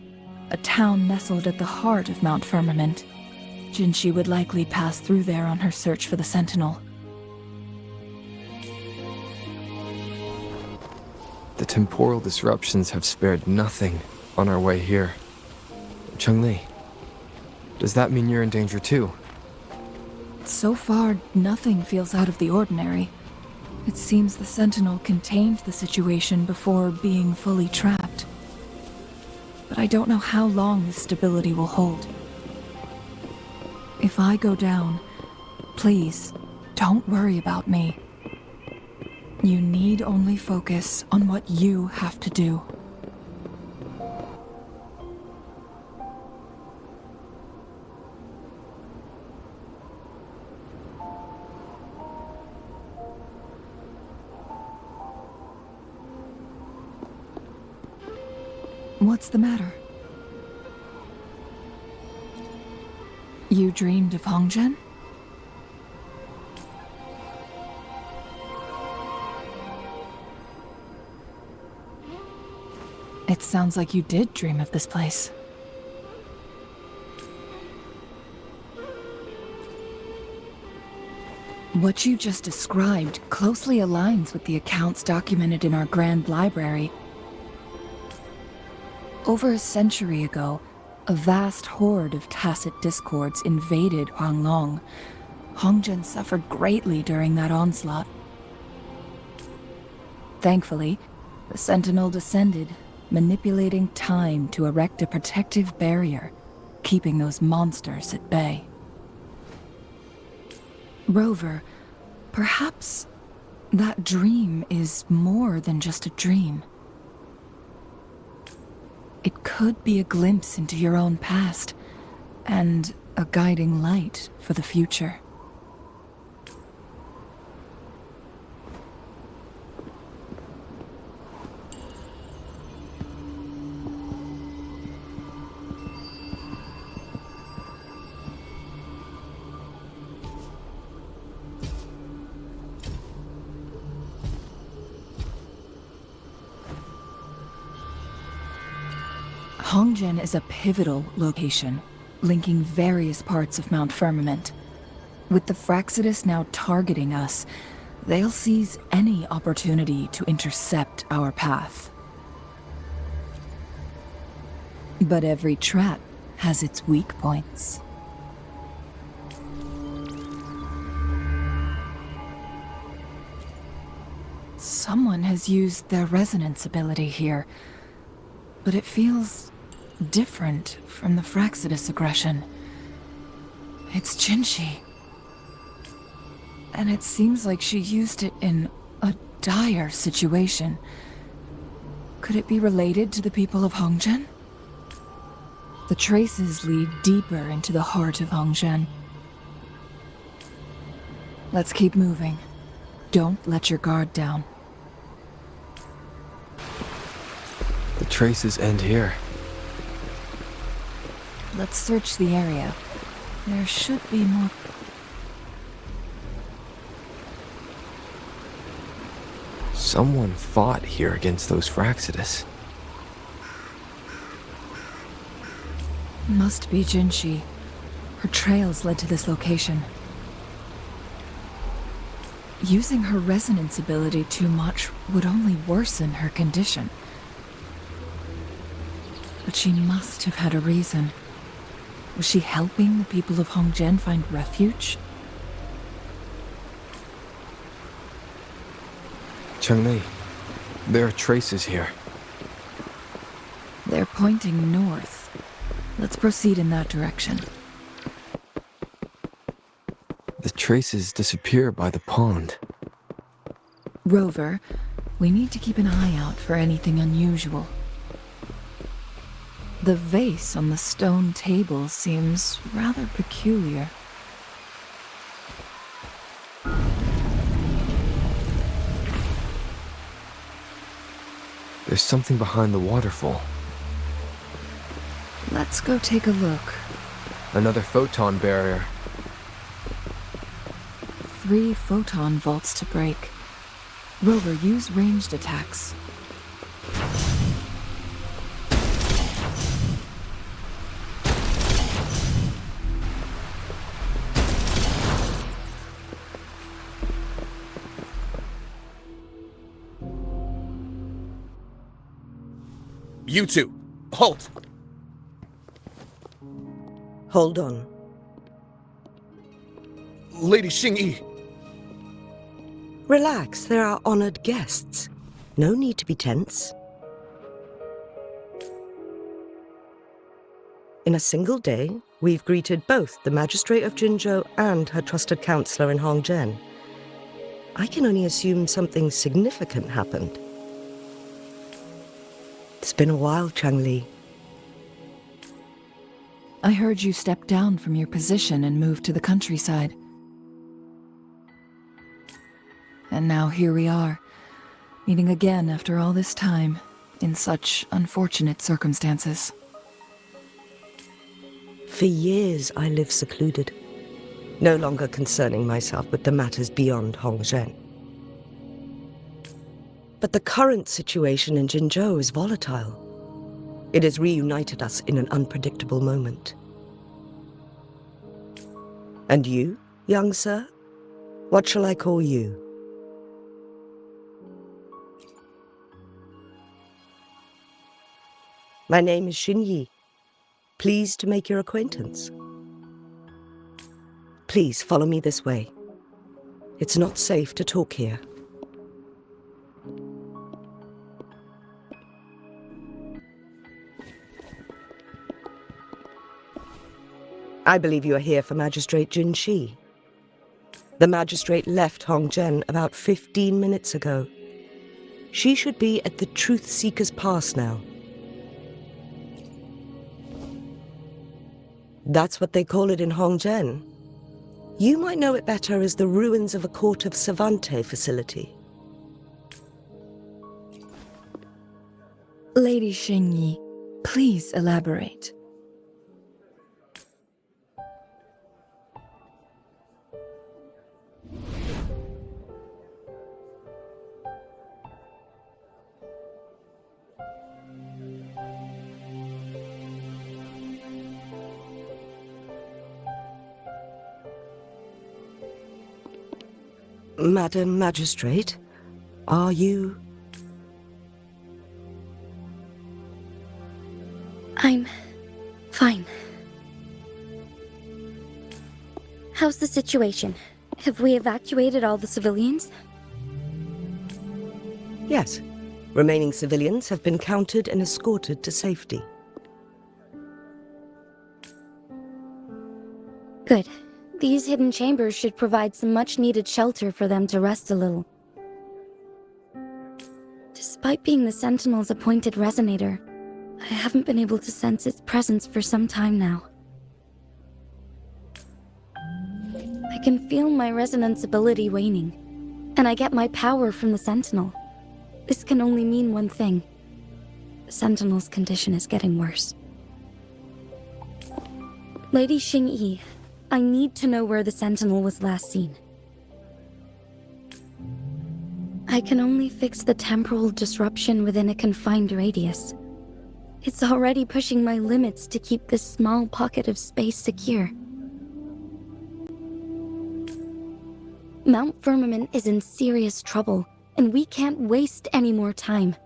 a town nestled at the heart of Mount Firmament. Jinshi would likely pass through there on her search for the Sentinel. The temporal disruptions have spared nothing on our way here. Cheng-Li, does that mean you're in danger too? So far, nothing feels out of the ordinary. It seems the Sentinel contained the situation before being fully trapped. But I don't know how long this stability will hold. If I go down, please, don't worry about me. You need only focus on what you have to do. What's the matter? You dreamed of Hongzhen? It sounds like you did dream of this place. What you just described closely aligns with the accounts documented in our Grand Library. Over a century ago, a vast horde of tacit discords invaded Huanglong. Hongzhen suffered greatly during that onslaught. Thankfully, the Sentinel descended, manipulating time to erect a protective barrier, keeping those monsters at bay. Rover, perhaps that dream is more than just a dream. It could be a glimpse into your own past, and a guiding light for the future. Hongzhen is a pivotal location, linking various parts of Mount Firmament. With the Fraxidus now targeting us, they'll seize any opportunity to intercept our path. But every trap has its weak points. Someone has used their resonance ability here, but it feels different from the Fraxidus aggression. It's Jinshi. And it seems like she used it in a dire situation. Could it be related to the people of Hongzhen? The traces lead deeper into the heart of Hongzhen. Let's keep moving. Don't let your guard down. The traces end here. Let's search the area. There should be more. Someone fought here against those Fraxidus. Must be Jinshi. Her trails led to this location. Using her resonance ability too much would only worsen her condition. But she must have had a reason. Was she helping the people of Hongzhen find refuge? Cheng-Li, there are traces here. They're pointing north. Let's proceed in that direction. The traces disappear by the pond. Rover, we need to keep an eye out for anything unusual. The vase on the stone table seems rather peculiar. There's something behind the waterfall. Let's go take a look. Another photon barrier. 3 photon vaults to break. Rover, use ranged attacks. You two, halt! Hold on. Lady Xingyi. Relax, they're our honored guests. No need to be tense. In a single day, we've greeted both the Magistrate of Jinzhou and her trusted counselor in Hongzhen. I can only assume something significant happened. It's been a while, Cheng-Li. I heard you stepped down from your position and moved to the countryside. And now here we are, meeting again after all this time, in such unfortunate circumstances. For years I lived secluded, no longer concerning myself with the matters beyond Hongzhen. But the current situation in Jinzhou is volatile. It has reunited us in an unpredictable moment. And you, young sir? What shall I call you? My name is Xingyi. Pleased to make your acquaintance. Please follow me this way. It's not safe to talk here. I believe you are here for Magistrate Jinshi. The Magistrate left Hongzhen about 15 minutes ago. She should be at the Truth Seeker's Pass now. That's what they call it in Hongzhen. You might know it better as the ruins of a Court of Savante facility. Lady Xingyi, please elaborate. Madam Magistrate, are you... I'm fine. How's the situation? Have we evacuated all the civilians? Yes. Remaining civilians have been counted and escorted to safety. Good. These hidden chambers should provide some much-needed shelter for them to rest a little. Despite being the Sentinel's appointed resonator, I haven't been able to sense its presence for some time now. I can feel my resonance ability waning, and I get my power from the Sentinel. This can only mean one thing. The Sentinel's condition is getting worse. Lady Xingyi, I need to know where the Sentinel was last seen. I can only fix the temporal disruption within a confined radius. It's already pushing my limits to keep this small pocket of space secure. Mount Firmament is in serious trouble, and we can't waste any more time.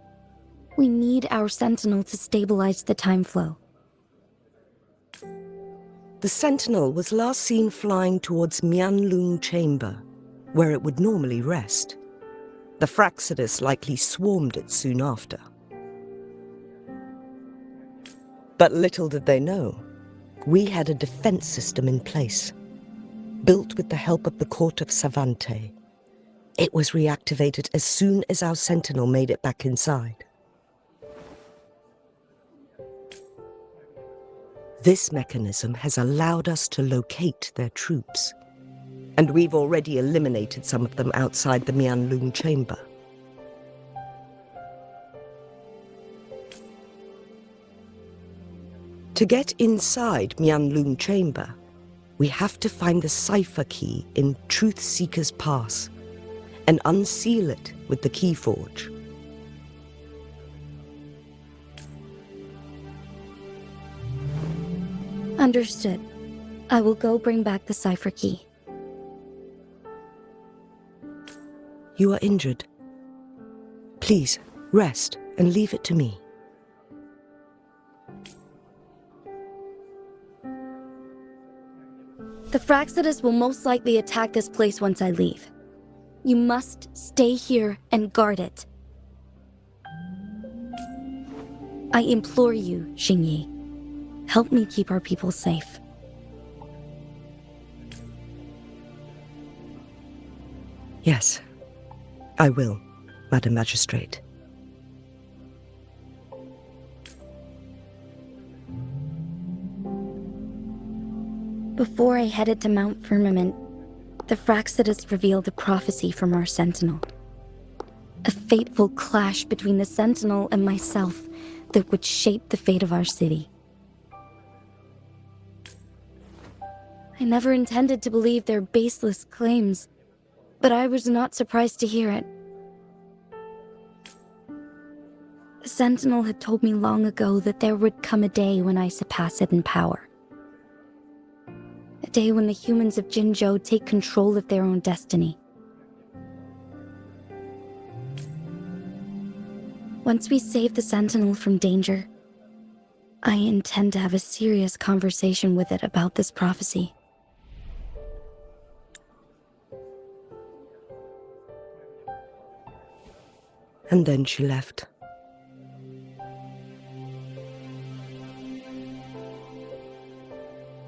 We need our Sentinel to stabilize the time flow. The Sentinel was last seen flying towards Huanglong Chamber, where it would normally rest. The Fraxidus likely swarmed it soon after. But little did they know, we had a defense system in place, built with the help of the court of Savante. It was reactivated as soon as our Sentinel made it back inside. This mechanism has allowed us to locate their troops, and we've already eliminated some of them outside the Huanglong Chamber. To get inside Huanglong Chamber, we have to find the cipher key in Truth Seeker's Pass and unseal it with the Keyforge. Understood. I will go bring back the cipher key. You are injured. Please, rest and leave it to me. The Fraxidus will most likely attack this place once I leave. You must stay here and guard it. I implore you, Xingyi. Help me keep our people safe. Yes, I will, Madam Magistrate. Before I headed to Mount Firmament, the Fraxidus revealed a prophecy from our Sentinel. A fateful clash between the Sentinel and myself that would shape the fate of our city. I never intended to believe their baseless claims, but I was not surprised to hear it. The Sentinel had told me long ago that there would come a day when I surpass it in power. A day when the humans of Jinzhou take control of their own destiny. Once we save the Sentinel from danger, I intend to have a serious conversation with it about this prophecy. And then she left.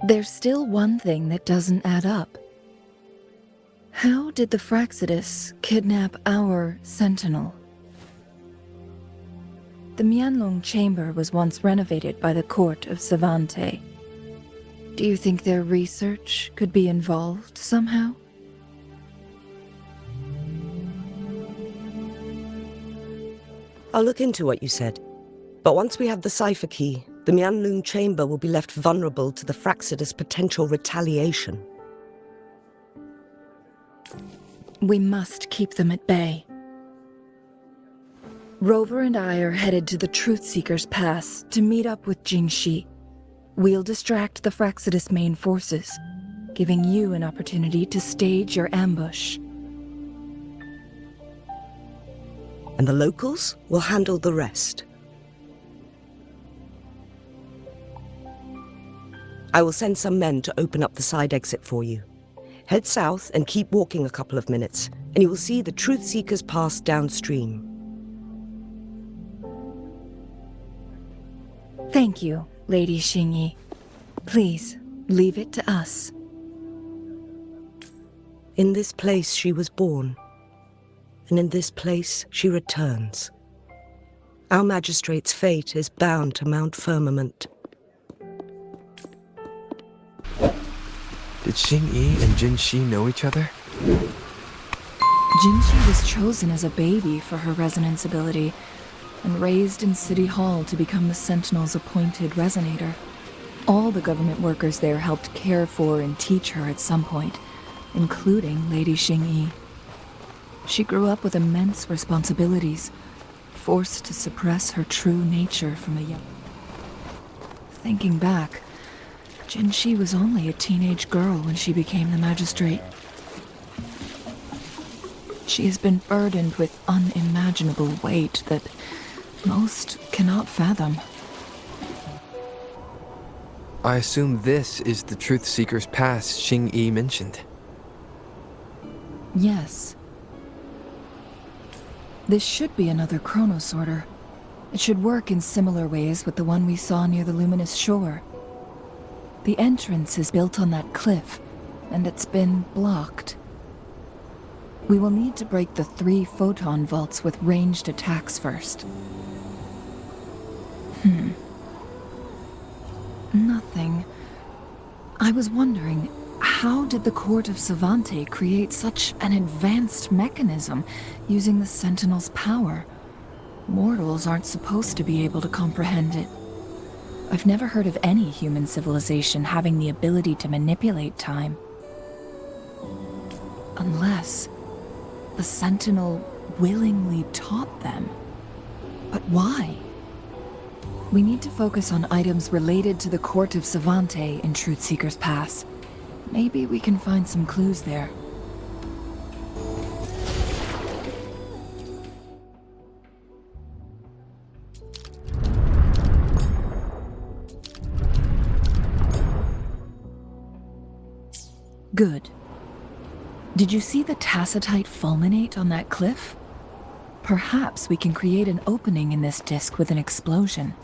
There's still one thing that doesn't add up. How did the Fraxidus kidnap our Sentinel? The Huanglong Chamber was once renovated by the court of Savante. Do you think their research could be involved somehow? I'll look into what you said. But once we have the cipher key, the Huanglong Chamber will be left vulnerable to the Fraxidus' potential retaliation. We must keep them at bay. Rover and I are headed to the Truth Seeker's Pass to meet up with Jingxi. We'll distract the Fraxidus' main forces, giving you an opportunity to stage your ambush. and the locals will handle the rest. I will send some men to open up the side exit for you. Head south and keep walking a couple of minutes, and you will see the Truth Seekers pass downstream. Thank you, Lady Xingyi. Please, leave it to us. In this place she was born, and in this place she returns. Our magistrate's fate is bound to Mount Firmament. Did Xingyi and Jinxi know each other? Jinxi was chosen as a baby for her resonance ability and raised in City Hall to become the Sentinel's appointed resonator. All the government workers there helped care for and teach her at some point, including Lady Xingyi. She grew up with immense responsibilities, forced to suppress her true nature from a young... Thinking back, Jinxi was only a teenage girl when she became the magistrate. She has been burdened with unimaginable weight that most cannot fathom. I assume this is the Truth Seeker's Pass Xingyi mentioned. Yes. This should be another chronosorter. It should work in similar ways with the one we saw near the luminous shore. The entrance is built on that cliff, and it's been blocked. We will need to break the 3 photon vaults with ranged attacks first. Nothing. I was wondering, how did the Court of Savante create such an advanced mechanism using the Sentinel's power? Mortals aren't supposed to be able to comprehend it. I've never heard of any human civilization having the ability to manipulate time. Unless the Sentinel willingly taught them. But why? We need to focus on items related to the Court of Savante in Truth Seeker's Pass. Maybe we can find some clues there. Good. Did you see the tacitite fulminate on that cliff? Perhaps we can create an opening in this disk with an explosion.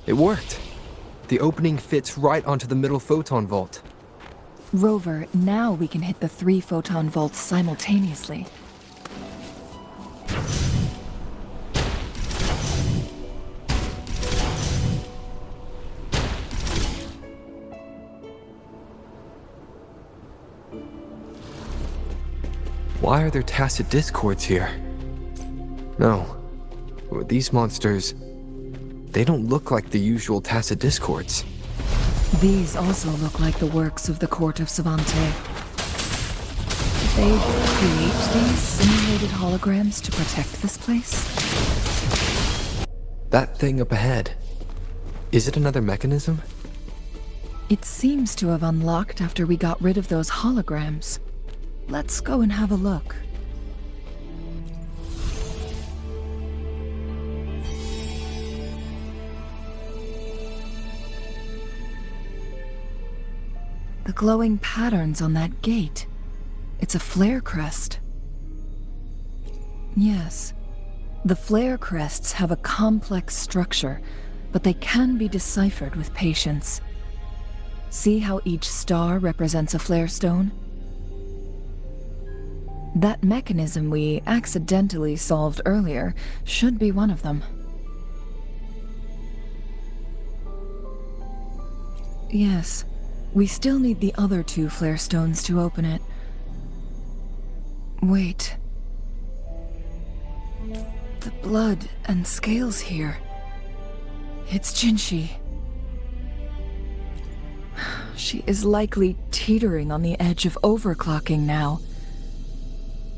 It worked. The opening fits right onto the middle photon vault. Rover, now we can hit the 3 photon vaults simultaneously. Why are there tacit discords here? No. These monsters... they don't look like the usual tacit discords. These also look like the works of the Court of Savante. Did they create these simulated holograms to protect this place? That thing up ahead. Is it another mechanism? It seems to have unlocked after we got rid of those holograms. Let's go and have a look. The glowing patterns on that gate. It's a flare crest. Yes. The flare crests have a complex structure, but they can be deciphered with patience. See how each star represents a flare stone? That mechanism we accidentally solved earlier should be one of them. Yes. We still need the other 2 flare stones to open it. Wait. The blood and scales here. It's Jinxi. She is likely teetering on the edge of overclocking now.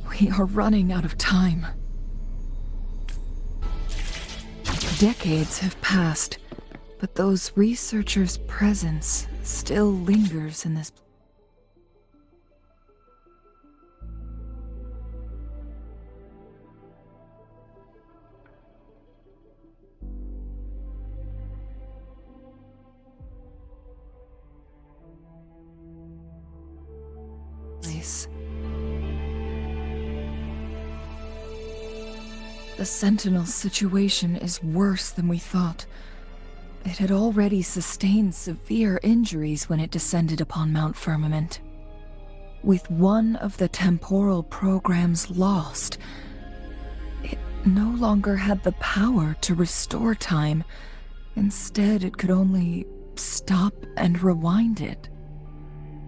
We are running out of time. Decades have passed, but those researchers' presence still lingers in this place. The Sentinel's situation is worse than we thought. It had already sustained severe injuries when it descended upon Mount Firmament. With one of the temporal programs lost, it no longer had the power to restore time. Instead, it could only stop and rewind it.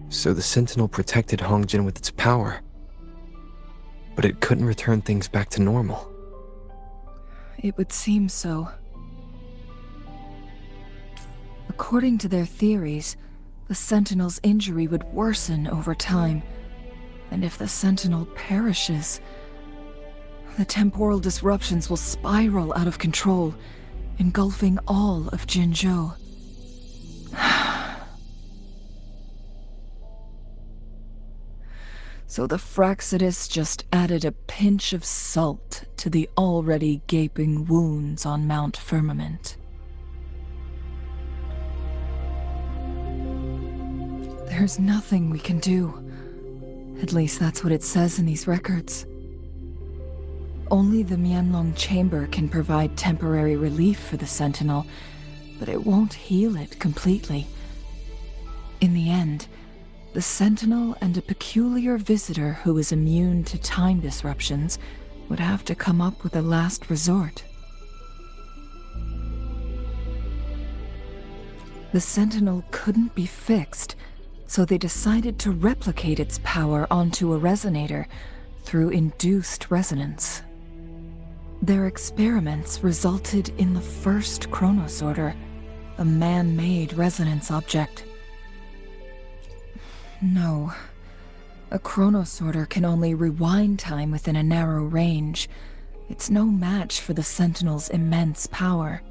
So the Sentinel protected Huanglong with its power. But it couldn't return things back to normal. It would seem so. According to their theories, the Sentinel's injury would worsen over time, and if the Sentinel perishes, the temporal disruptions will spiral out of control, engulfing all of Jinzhou. So the Fraxidus just added a pinch of salt to the already gaping wounds on Mount Firmament. There's nothing we can do. At least that's what it says in these records. Only the Huanglong chamber can provide temporary relief for the Sentinel, but it won't heal it completely. In the end, the Sentinel and a peculiar visitor who is immune to time disruptions would have to come up with a last resort. The Sentinel couldn't be fixed, so they decided to replicate its power onto a resonator through induced resonance. Their experiments resulted in the first chronosorter, a man-made resonance object. No. A chronosorter can only rewind time within a narrow range. It's no match for the Sentinel's immense power.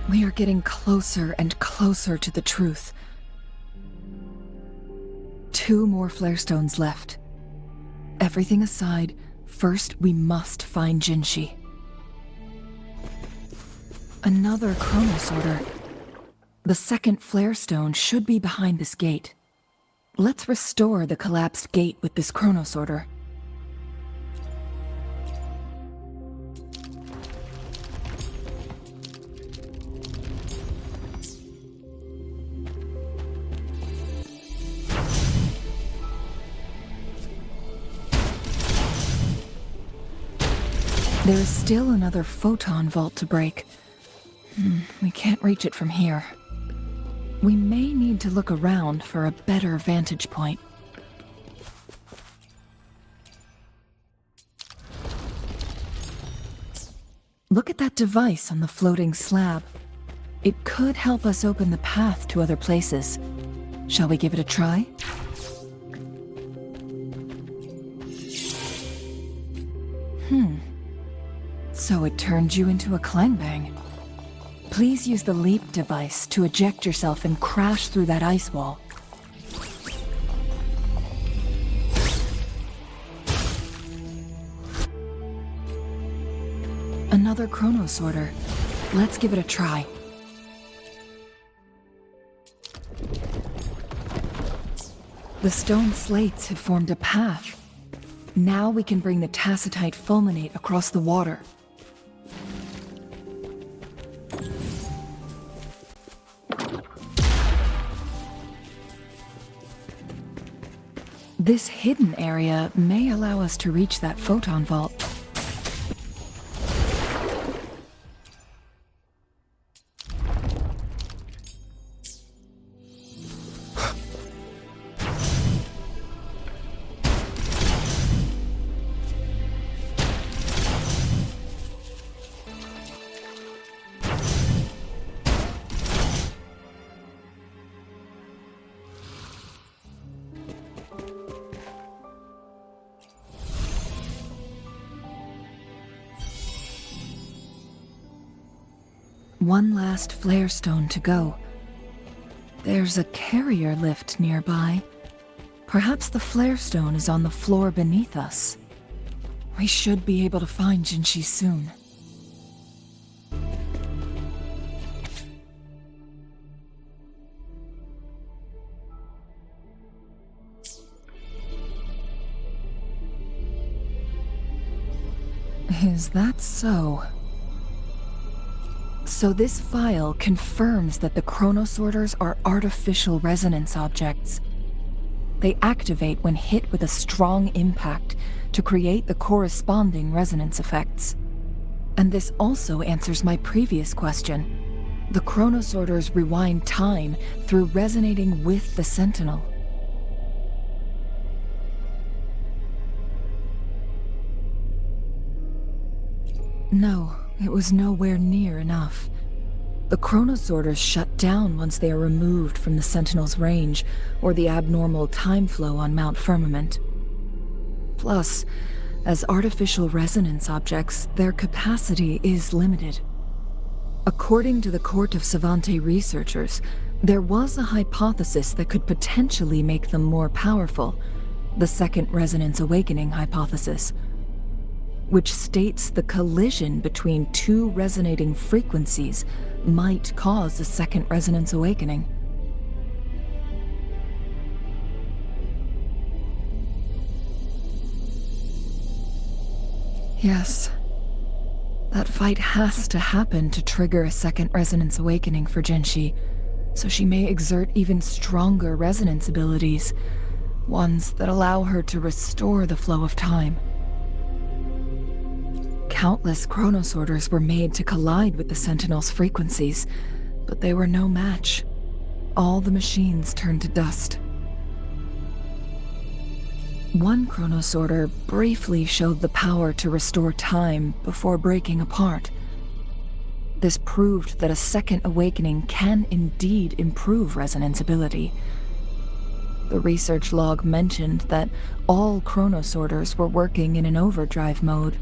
We are getting closer and closer to the truth. 2 more flare stones left. Everything aside, first we must find Jinshi. Another chronosorter. The second flare stone should be behind this gate. Let's restore the collapsed gate with this chronosorter. There is still another photon vault to break. We can't reach it from here. We may need to look around for a better vantage point. Look at that device on the floating slab. It could help us open the path to other places. Shall we give it a try? So it turned you into a Klangbang. Please use the leap device to eject yourself and crash through that ice wall. Another chronosorter. Let's give it a try. The stone slates have formed a path. Now we can bring the tacitite fulminate across the water. This hidden area may allow us to reach that photon vault. One last flare stone to go. There's a carrier lift nearby. Perhaps the flare stone is on the floor beneath us. We should be able to find Jinshi soon. Is that so? So this file confirms that the chronosorters are artificial resonance objects. They activate when hit with a strong impact to create the corresponding resonance effects. And this also answers my previous question. The chronosorters rewind time through resonating with the Sentinel. No, it was nowhere near enough. The chronosorters shut down once they are removed from the Sentinel's range or the abnormal time flow on Mount Firmament. Plus, as artificial resonance objects, their capacity is limited. According to the Court of Savante researchers, there was a hypothesis that could potentially make them more powerful, the Second Resonance Awakening hypothesis, which states the collision between two resonating frequencies might cause a second resonance awakening. Yes. That fight has to happen to trigger a second resonance awakening for Jinshi, so she may exert even stronger resonance abilities, ones that allow her to restore the flow of time. Countless chronosorters were made to collide with the Sentinel's frequencies, but they were no match. All the machines turned to dust. One chronosorter briefly showed the power to restore time before breaking apart. This proved that a second awakening can indeed improve resonance ability. The research log mentioned that all chronosorters were working in an overdrive mode.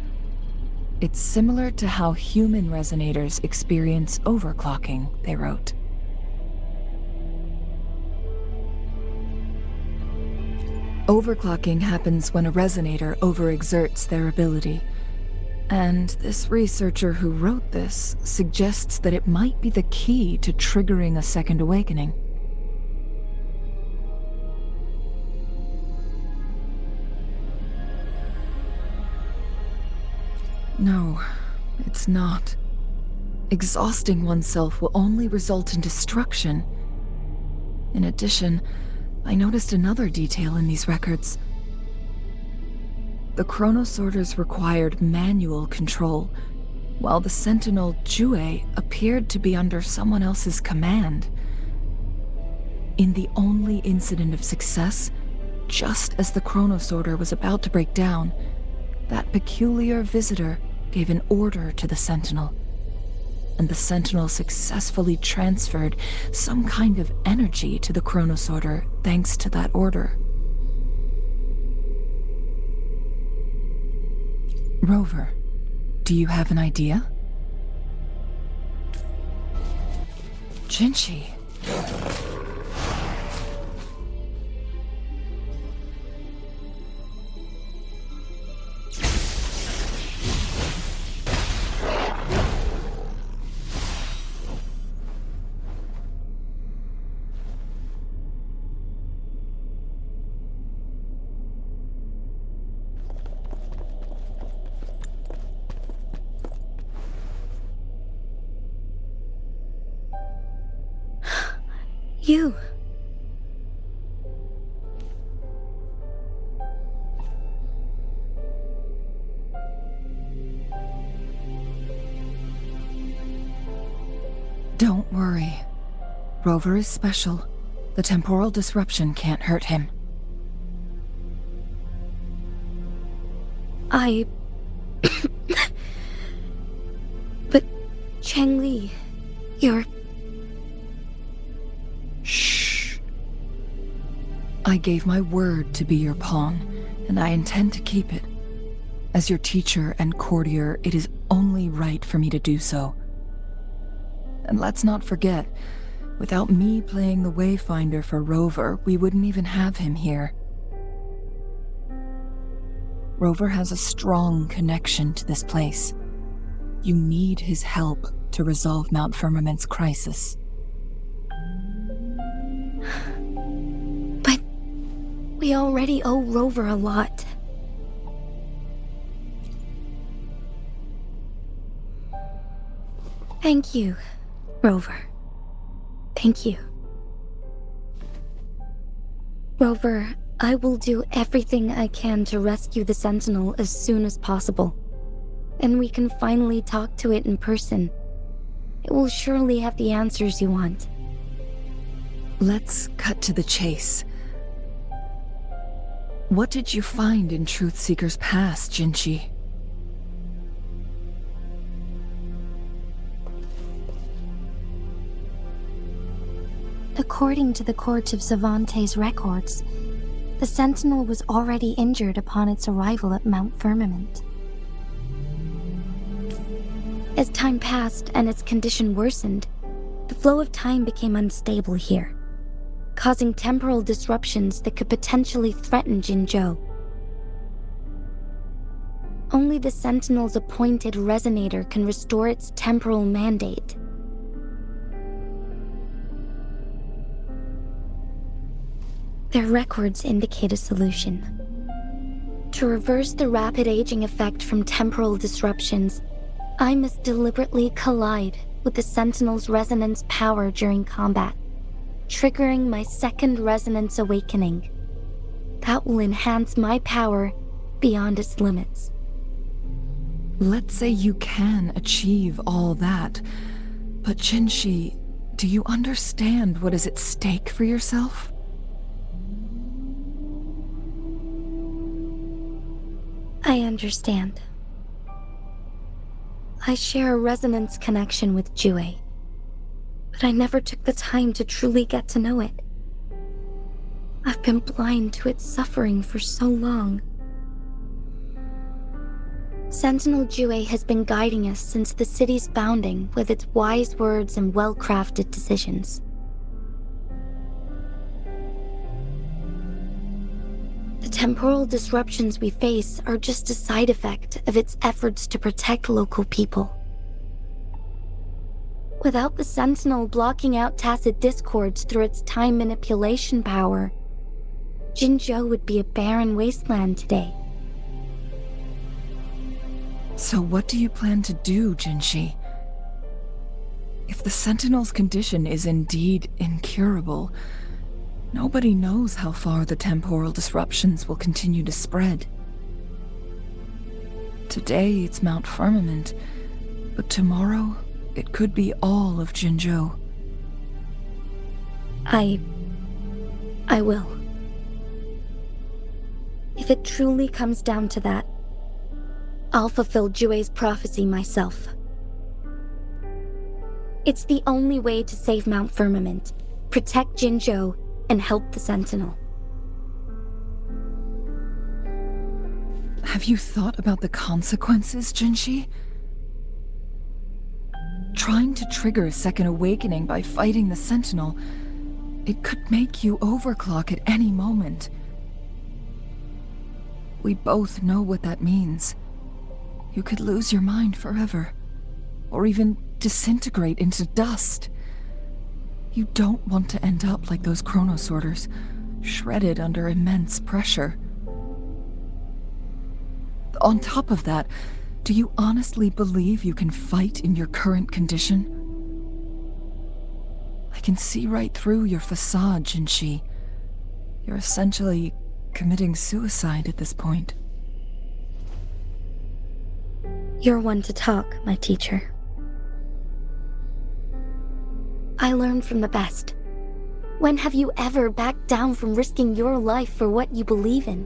It's similar to how human resonators experience overclocking, they wrote. Overclocking happens when a resonator overexerts their ability. And this researcher who wrote this suggests that it might be the key to triggering a second awakening. No, it's not. Exhausting oneself will only result in destruction. In addition, I noticed another detail in these records. The chronosorters required manual control, while the Sentinel Jue appeared to be under someone else's command. In the only incident of success, just as the chronosorter was about to break down, that peculiar visitor gave an order to the Sentinel, and the Sentinel successfully transferred some kind of energy to the chronosorter thanks to that order. Rover, do you have an idea? Jinshi. You. Don't worry. Rover is special. The temporal disruption can't hurt him. But Changli, you're... Shh. I gave my word to be your pawn, and I intend to keep it. As your teacher and courtier, it is only right for me to do so. And let's not forget, without me playing the Wayfinder for Rover, we wouldn't even have him here. Rover has a strong connection to this place. You need his help to resolve Mount Firmament's crisis. But we already owe Rover a lot. Thank you, Rover. Thank you. Rover, I will do everything I can to rescue the Sentinel as soon as possible. And we can finally talk to it in person. It will surely have the answers you want. Let's cut to the chase. What did you find in Truthseeker's past, Jinshi? According to the Court of Savante's records, the Sentinel was already injured upon its arrival at Mount Firmament. As time passed and its condition worsened, the flow of time became unstable here, causing temporal disruptions that could potentially threaten Jinzhou. Only the Sentinel's appointed resonator can restore its temporal mandate. Their records indicate a solution. To reverse the rapid aging effect from temporal disruptions, I must deliberately collide with the Sentinel's resonance power during combat, triggering my second resonance awakening. That will enhance my power beyond its limits. Let's say you can achieve all that, but Jinshi, do you understand what is at stake for yourself? I understand. I share a resonance connection with Jue, but I never took the time to truly get to know it. I've been blind to its suffering for so long. Sentinel Jue has been guiding us since the city's founding with its wise words and well-crafted decisions. The temporal disruptions we face are just a side effect of its efforts to protect local people. Without the Sentinel blocking out tacit discords through its time manipulation power, Jinzhou would be a barren wasteland today. So what do you plan to do, Jinshi? If the Sentinel's condition is indeed incurable, nobody knows how far the temporal disruptions will continue to spread. Today it's Mount Firmament, but tomorrow it could be all of Jinzhou. I will. If it truly comes down to that, I'll fulfill Jue's prophecy myself. It's the only way to save Mount Firmament, protect Jinzhou, and help the Sentinel. Have you thought about the consequences, Jinshi? Trying to trigger a second awakening by fighting the Sentinel, it could make you overclock at any moment. We both know what that means. You could lose your mind forever, or even disintegrate into dust. You don't want to end up like those chronosorters, shredded under immense pressure. On top of that, do you honestly believe you can fight in your current condition? I can see right through your facade, Jinshi. You're essentially committing suicide at this point. You're one to talk, my teacher. I learned from the best. When have you ever backed down from risking your life for what you believe in?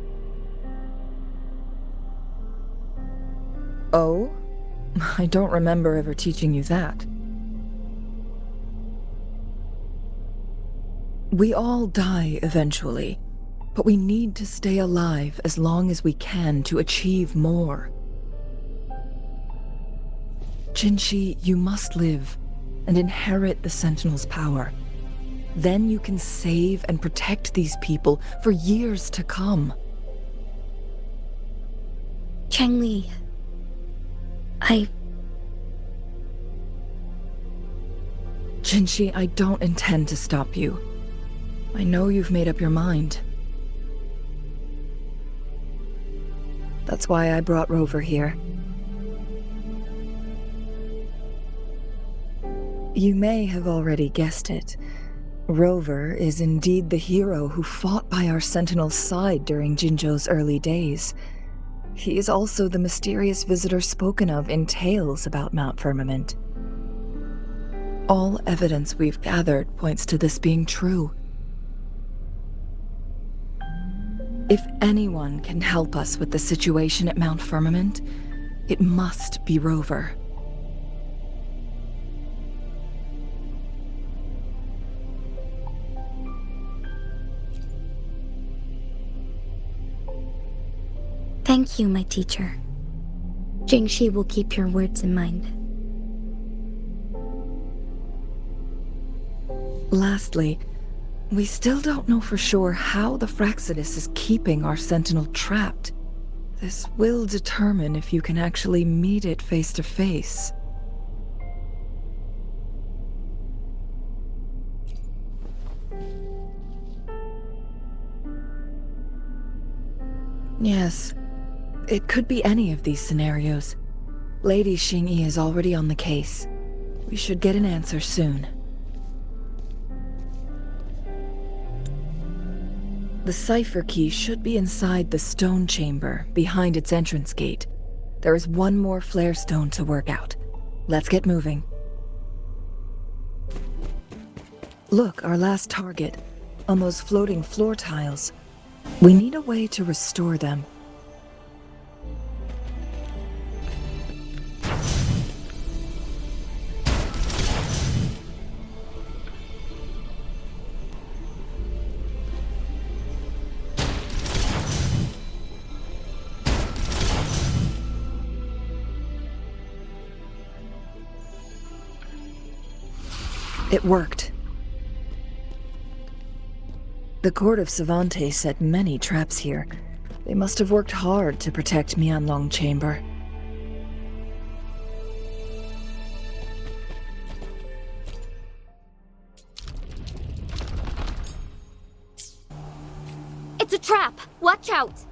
Oh? I don't remember ever teaching you that. We all die eventually, but we need to stay alive as long as we can to achieve more. Jinshi, you must live. and inherit the Sentinel's power. Then you can save and protect these people for years to come. Changli, Jinshi, I don't intend to stop you. I know you've made up your mind. That's why I brought Rover here. You may have already guessed it. Rover is indeed the hero who fought by our Sentinel's side during Jinzhou's early days. He is also the mysterious visitor spoken of in tales about Mount Firmament. All evidence we've gathered points to this being true. If anyone can help us with the situation at Mount Firmament, it must be Rover. thank you, my teacher. Jingxi will keep your words in mind. Lastly, we still don't know for sure how the Fraxidus is keeping our Sentinel trapped. This will determine if you can actually meet it face to face. Yes, it could be any of these scenarios. Lady Xingyi is already on the case. We should get an answer soon. The cipher key should be inside the stone chamber, behind its entrance gate. There is one more flare stone to work out. Let's get moving. Look, our last target, on those floating floor tiles. We need a way to restore them. It worked. The court of Savante set many traps here. They must have worked hard to protect Huanglong Chamber. It's a trap! Watch out!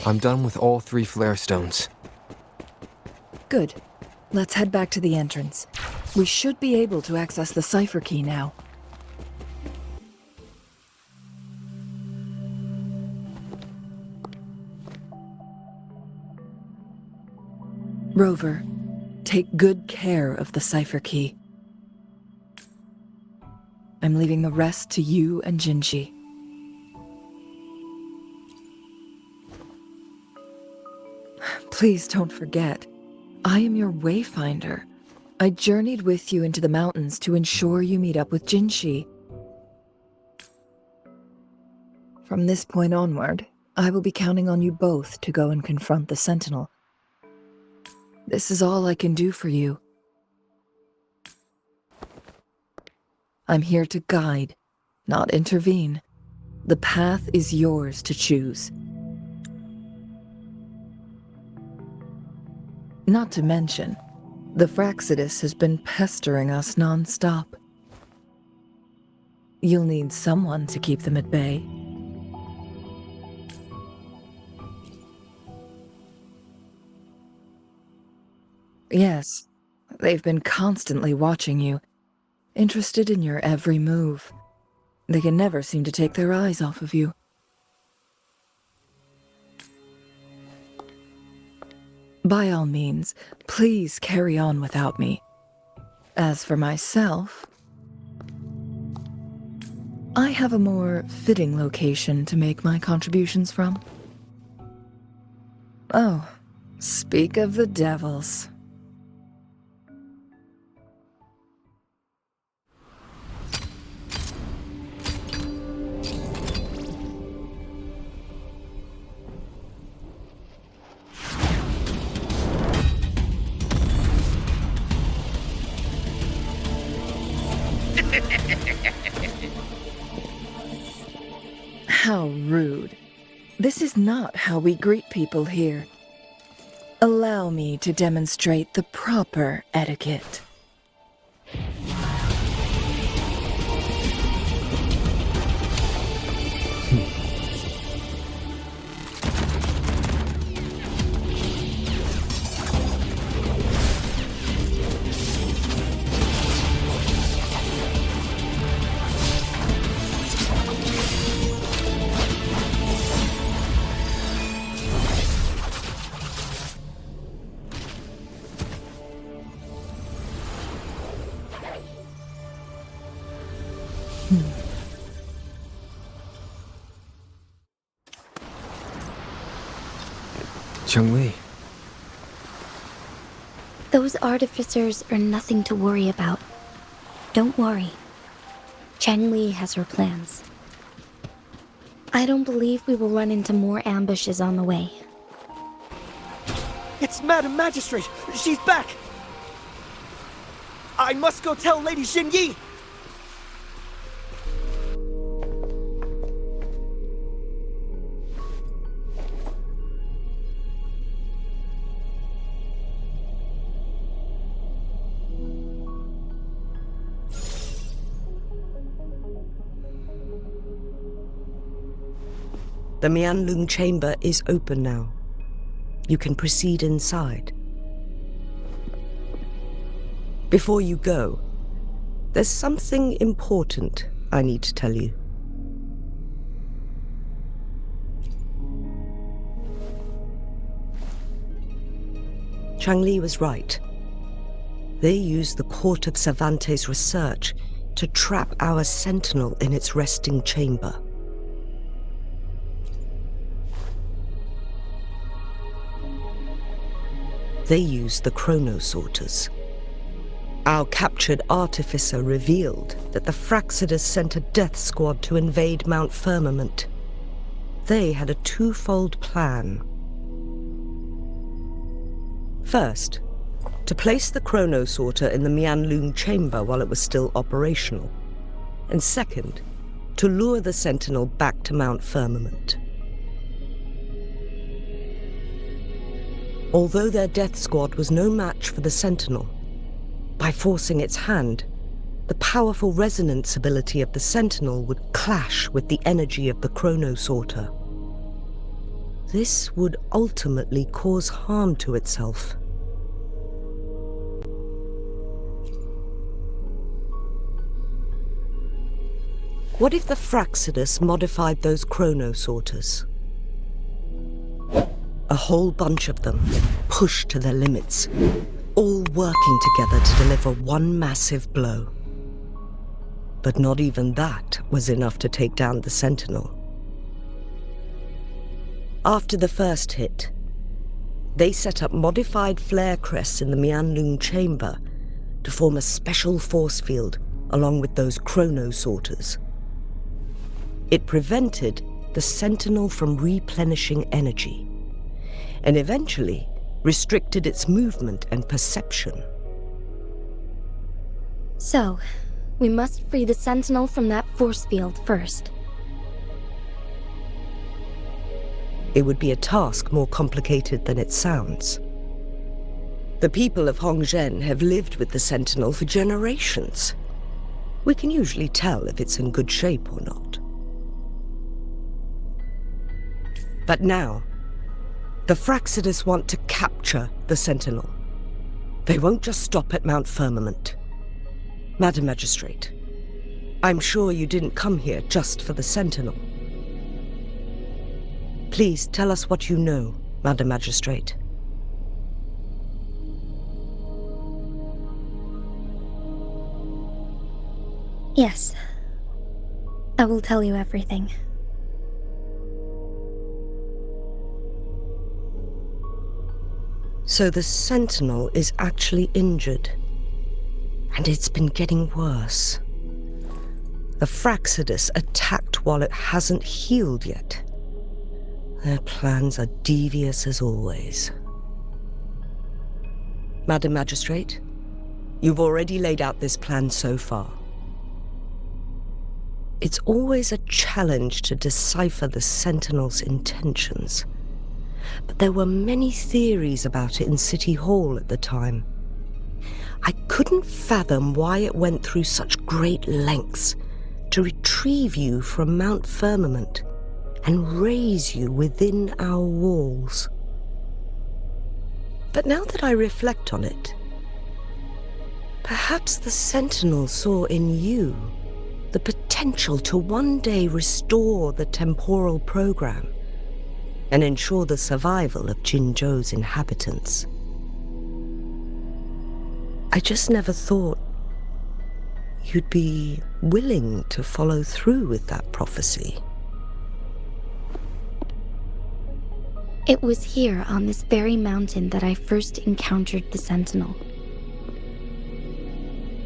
I'm done with all 3 flare stones. Good. Let's head back to the entrance. We should be able to access the cipher key now. Rover, take good care of the cipher key. I'm leaving the rest to you and Jinji. Please don't forget, I am your wayfinder. I journeyed with you into the mountains to ensure you meet up with Jinshi. From this point onward, I will be counting on you both to go and confront the Sentinel. This is all I can do for you. I'm here to guide, not intervene. The path is yours to choose. Not to mention, the Fraxidus has been pestering us non-stop. You'll need someone to keep them at bay. Yes, they've been constantly watching you, interested in your every move. They can never seem to take their eyes off of you. By all means, please carry on without me. As for myself, I have a more fitting location to make my contributions from. Oh, speak of the devils. How rude. This is not how we greet people here. Allow me to demonstrate the proper etiquette. Cheng-Li, Those artificers are nothing to worry about. Don't worry. Cheng-Li has her plans. I don't believe we will run into more ambushes on the way. It's Madam Magistrate! She's back! I must go tell Lady Xinyi! The Huanglong chamber is open now. You can proceed inside. Before you go, there's something important I need to tell you. Cheng-Li was right. They used the Court of Cervantes' research to trap our sentinel in its resting chamber. They used the chronosorters. Our captured artificer revealed that the Fraxidus sent a death squad to invade Mount Firmament. They had a twofold plan. First, to place the chronosorter in the Huanglong chamber while it was still operational. And second, to lure the sentinel back to Mount Firmament. Although their death squad was no match for the sentinel, by forcing its hand, the powerful resonance ability of the sentinel would clash with the energy of the chronosorter. This would ultimately cause harm to itself. What if the Fraxidus modified those chronosorters? A whole bunch of them, pushed to their limits, all working together to deliver one massive blow. But not even that was enough to take down the Sentinel. After the first hit, they set up modified flare crests in the Huanglong chamber to form a special force field along with those chronosorters. It prevented the Sentinel from replenishing energy, and eventually restricted its movement and perception. So, we must free the Sentinel from that force field first. It would be a task more complicated than it sounds. The people of Hongzhen have lived with the Sentinel for generations. We can usually tell if it's in good shape or not. But now, the Fraxidus want to capture the Sentinel. They won't just stop at Mount Firmament. Madam Magistrate, I'm sure you didn't come here just for the Sentinel. Please tell us what you know, Madam Magistrate. Yes. I will tell you everything. So the Sentinel is actually injured. And it's been getting worse. The Fraxidus attacked while it hasn't healed yet. Their plans are devious as always. Madam Magistrate, you've already laid out this plan so far. It's always a challenge to decipher the Sentinel's intentions. But there were many theories about it in City Hall at the time. I couldn't fathom why it went through such great lengths to retrieve you from Mount Firmament and raise you within our walls. But now that I reflect on it, perhaps the Sentinel saw in you the potential to one day restore the temporal program and ensure the survival of Jinzhou's inhabitants. I just never thought you'd be willing to follow through with that prophecy. It was here on this very mountain that I first encountered the Sentinel.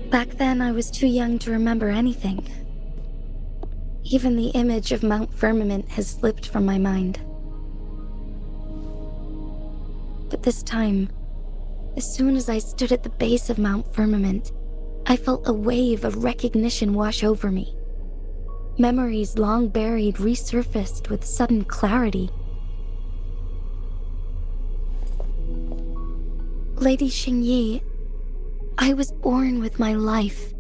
Back then, I was too young to remember anything. Even the image of Mount Firmament has slipped from my mind. But this time, as soon as I stood at the base of Mount Firmament, I felt a wave of recognition wash over me. Memories long buried resurfaced with sudden clarity. Lady Xingyi, I was born with my life,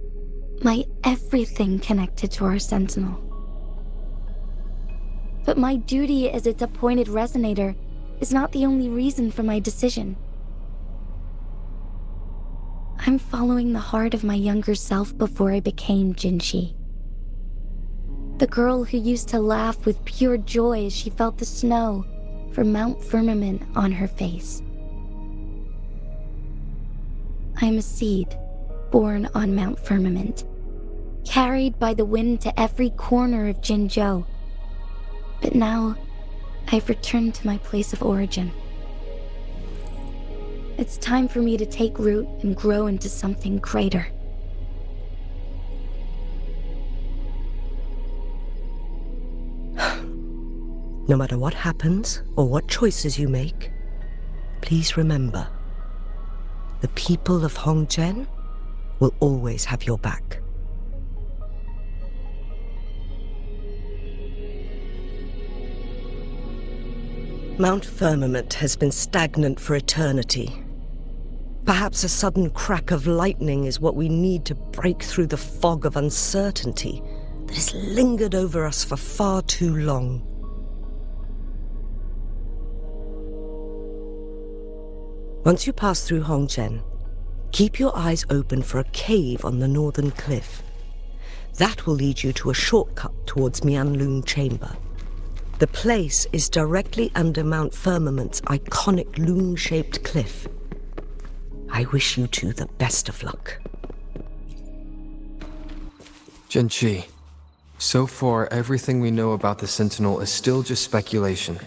my everything connected to our Sentinel. But my duty as its appointed resonator is not the only reason for my decision. I'm following the heart of my younger self before I became Jinshi. The girl who used to laugh with pure joy as she felt the snow from Mount Firmament on her face. I am a seed born on Mount Firmament, carried by the wind to every corner of Jinzhou. But now, I've returned to my place of origin. It's time for me to take root and grow into something greater. No matter what happens or what choices you make, please remember, the people of Hongzhen will always have your back. Mount Firmament has been stagnant for eternity. Perhaps a sudden crack of lightning is what we need to break through the fog of uncertainty that has lingered over us for far too long. Once you pass through Hongzhen, keep your eyes open for a cave on the northern cliff. That will lead you to a shortcut towards Mianlun Chamber. The place is directly under Mount Firmament's iconic loon-shaped cliff. I wish you two the best of luck. Jinshi, so far everything we know about the Sentinel is still just speculation.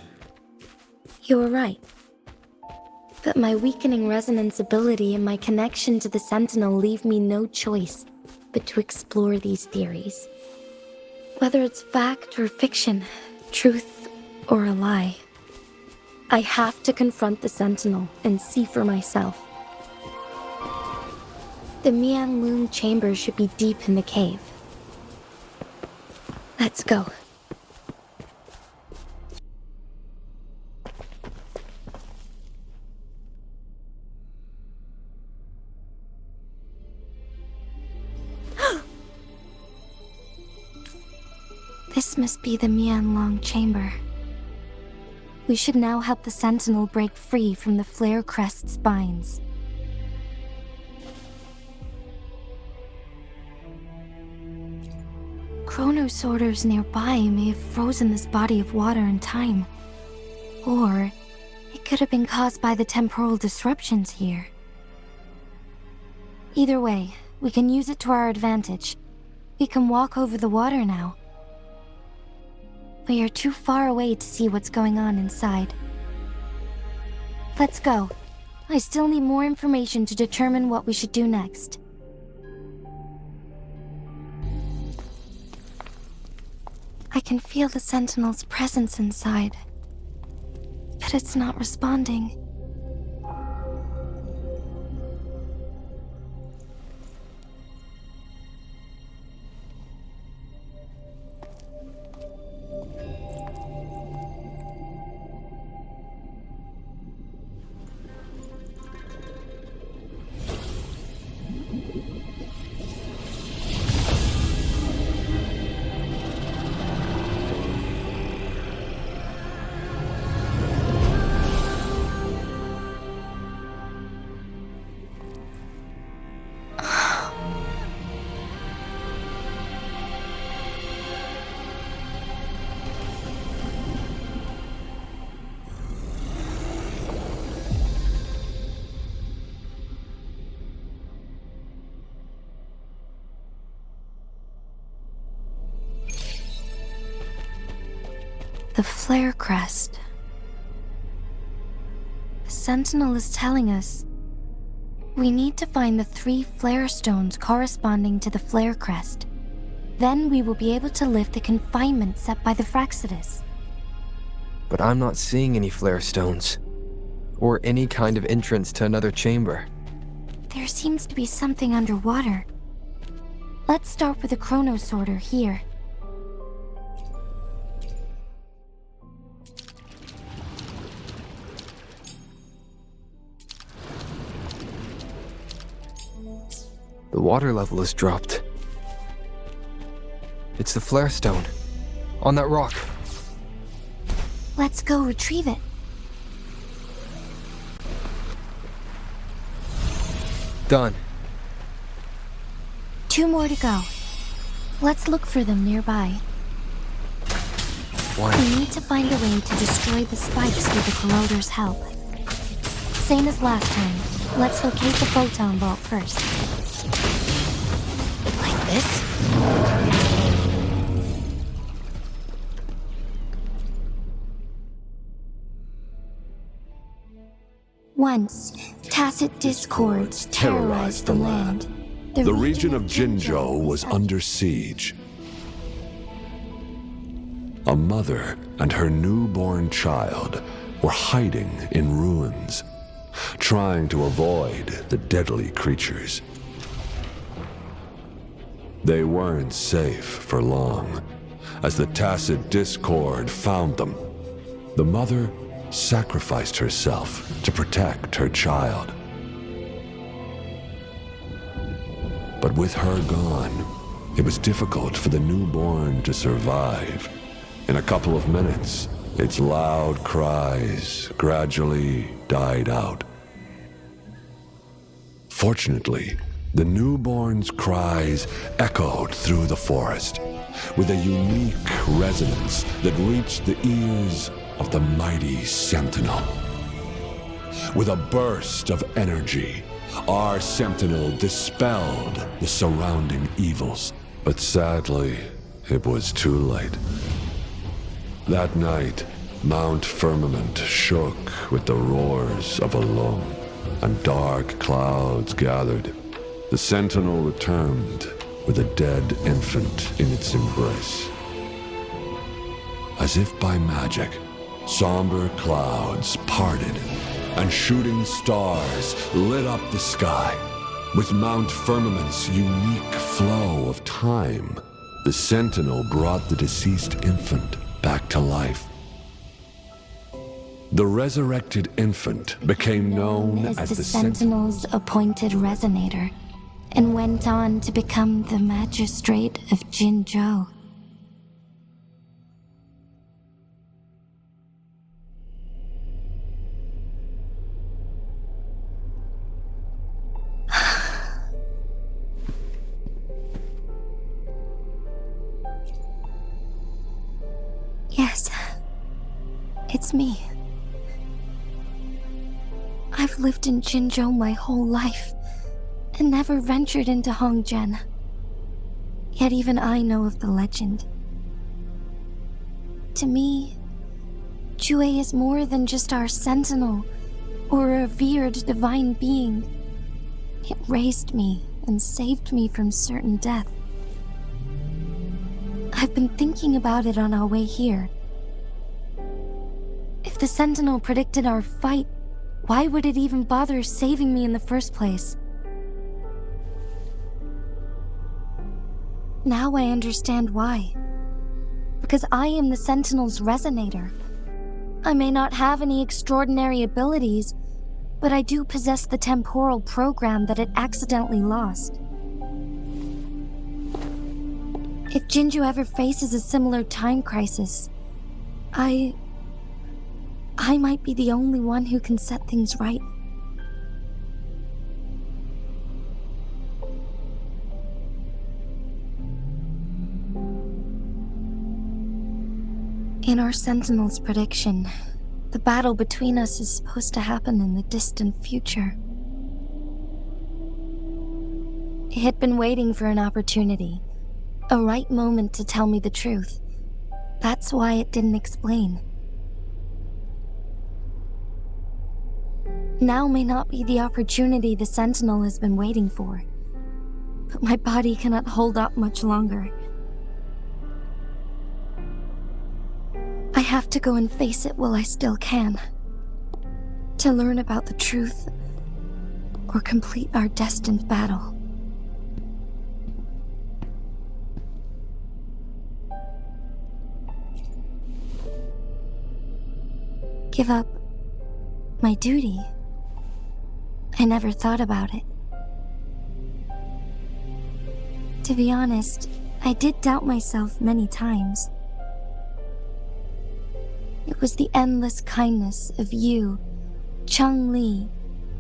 You were right. But my weakening resonance ability and my connection to the Sentinel leave me no choice but to explore these theories. Whether it's fact or fiction, truth or a lie, I have to confront the Sentinel and see for myself. The Mianlun chamber should be deep in the cave. Let's go. This must be the Mianlong chamber. We should now help the Sentinel break free from the Flare Crest spines. Chronosorters nearby may have frozen this body of water in time. Or it could have been caused by the temporal disruptions here. Either way, we can use it to our advantage. We can walk over the water now. We are too far away to see what's going on inside. Let's go. I still need more information to determine what we should do next. I can feel the Sentinel's presence inside, but it's not responding. The flare crest. The Sentinel is telling us we need to find the 3 flare stones corresponding to the flare crest. Then we will be able to lift the confinement set by the Fraxidus. But I'm not seeing any flare stones, or any kind of entrance to another chamber. There seems to be something underwater. Let's start with the chrono sorter here. The water level has dropped. It's the flare stone. On that rock. Let's go retrieve it. Done. 2 more to go. Let's look for them nearby. Why? We need to find a way to destroy the spikes with the corroder's help. Same as last time. Let's locate the photon vault first. Like this? Once, tacit discords terrorized the land. The region of Jinzhou was under siege. A mother and her newborn child were hiding in ruins, trying to avoid the deadly creatures. They weren't safe for long. As the tacit discord found them, the mother sacrificed herself to protect her child. But with her gone, it was difficult for the newborn to survive. In a couple of minutes, its loud cries gradually died out. Fortunately, the newborn's cries echoed through the forest with a unique resonance that reached the ears of the mighty Sentinel. With a burst of energy, our Sentinel dispelled the surrounding evils. But sadly, it was too late. That night, Mount Firmament shook with the roars of a loom, and dark clouds gathered. The Sentinel returned with a dead infant in its embrace. As if by magic, somber clouds parted, and shooting stars lit up the sky. With Mount Firmament's unique flow of time, the Sentinel brought the deceased infant back to life. The resurrected infant became known as the Sentinel's appointed resonator, and went on to become the Magistrate of Jinzhou. Yes, it's me. I've lived in Jinzhou my whole life, and never ventured into Hongzhen. Yet even I know of the legend. To me, Jue is more than just our sentinel or a revered divine being. It raised me and saved me from certain death. I've been thinking about it on our way here. If the sentinel predicted our fight, why would it even bother saving me in the first place? Now I understand why. Because I am the Sentinel's resonator. I may not have any extraordinary abilities, but I do possess the temporal program that it accidentally lost. If Jinju ever faces a similar time crisis, I might be the only one who can set things right. In our Sentinel's prediction, the battle between us is supposed to happen in the distant future. It had been waiting for an opportunity, a right moment to tell me the truth. That's why it didn't explain. Now may not be the opportunity the Sentinel has been waiting for, but my body cannot hold up much longer. I have to go and face it while I still can. To learn about the truth, or complete our destined battle. Give up my duty? I never thought about it. To be honest, I did doubt myself many times. It was the endless kindness of you, Cheng Li,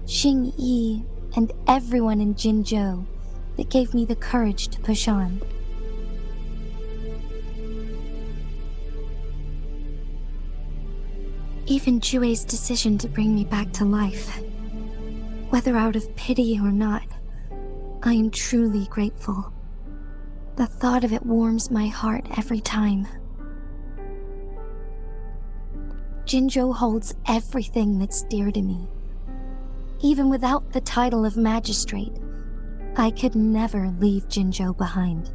Xing Yi, and everyone in Jinzhou that gave me the courage to push on. Even Jue's decision to bring me back to life, whether out of pity or not, I am truly grateful. The thought of it warms my heart every time. Jinzhou holds everything that's dear to me. Even without the title of magistrate, I could never leave Jinzhou behind.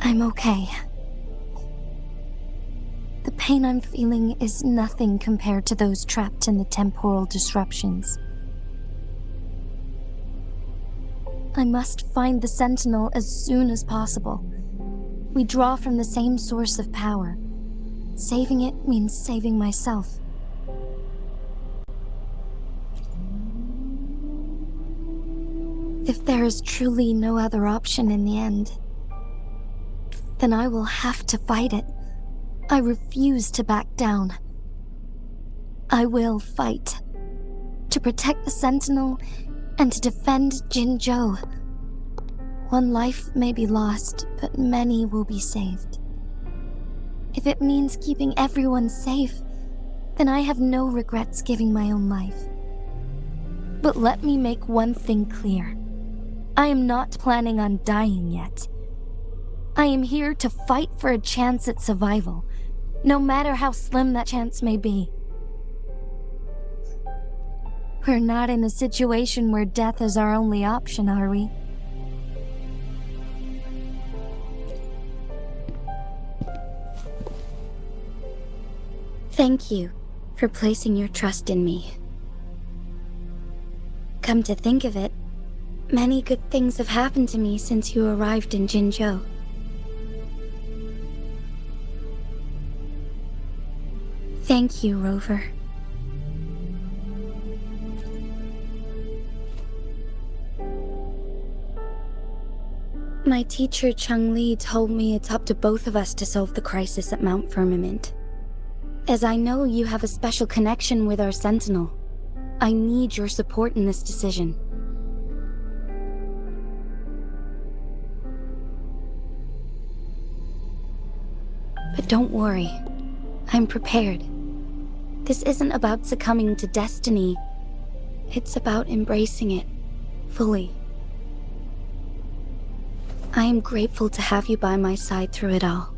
I'm okay. The pain I'm feeling is nothing compared to those trapped in the temporal disruptions. I must find the Sentinel as soon as possible. We draw from the same source of power. Saving it means saving myself. If there is truly no other option in the end, then I will have to fight it. I refuse to back down. I will fight. To protect the Sentinel and to defend Jinzhou. One life may be lost, but many will be saved. If it means keeping everyone safe, then I have no regrets giving my own life. But let me make one thing clear. I am not planning on dying yet. I am here to fight for a chance at survival, no matter how slim that chance may be. We're not in a situation where death is our only option, are we? Thank you for placing your trust in me. Come to think of it, many good things have happened to me since you arrived in Jinzhou. Thank you, Rover. My teacher Cheng Li told me it's up to both of us to solve the crisis at Mount Firmament. As I know you have a special connection with our Sentinel, I need your support in this decision. But don't worry, I'm prepared. This isn't about succumbing to destiny. It's about embracing it fully. I am grateful to have you by my side through it all.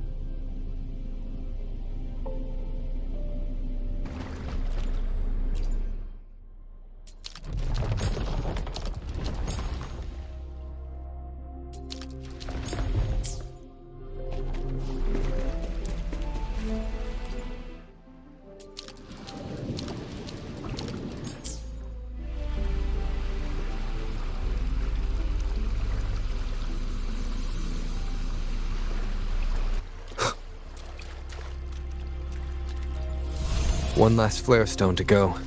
One last flare stone to go.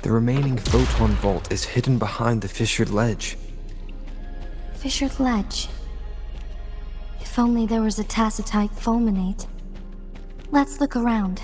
The remaining photon vault is hidden behind the fissured ledge. Fissured ledge. If only there was a tacitite fulminate. Let's look around.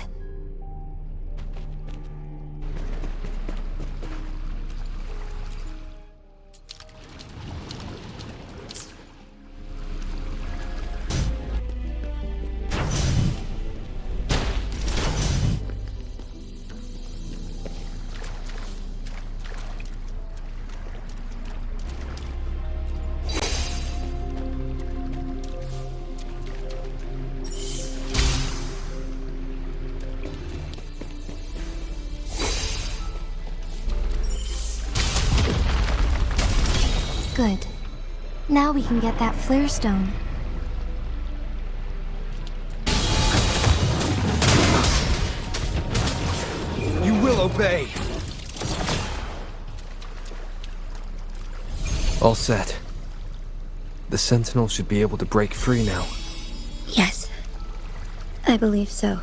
Good. Now we can get that flare stone. You will obey! All set. The Sentinel should be able to break free now. Yes, I believe so.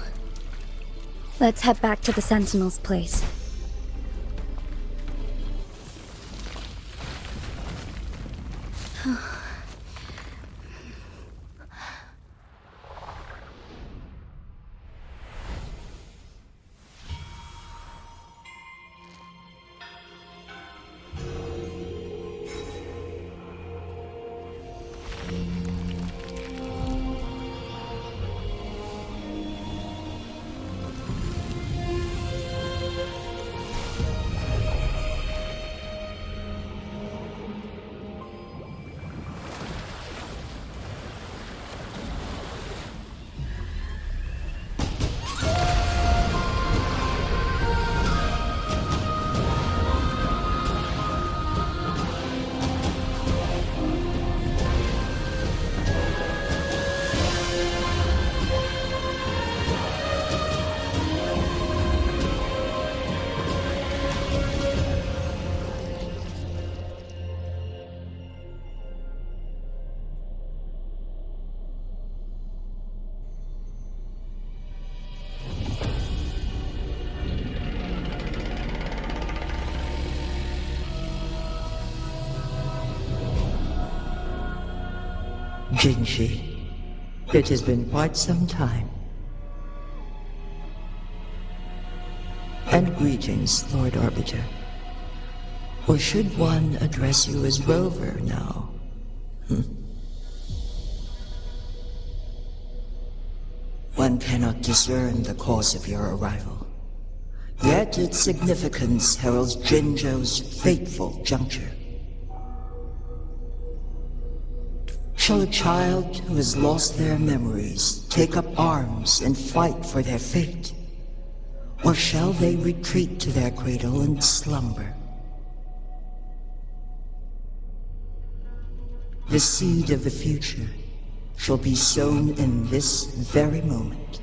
Let's head back to the Sentinel's place. Jinshi, it has been quite some time. And greetings, Lord Arbiter. Or should one address you as Rover now? One cannot discern the cause of your arrival. Yet its significance heralds Jinzhou's fateful juncture. Shall a child who has lost their memories take up arms and fight for their fate? Or shall they retreat to their cradle and slumber? The seed of the future shall be sown in this very moment.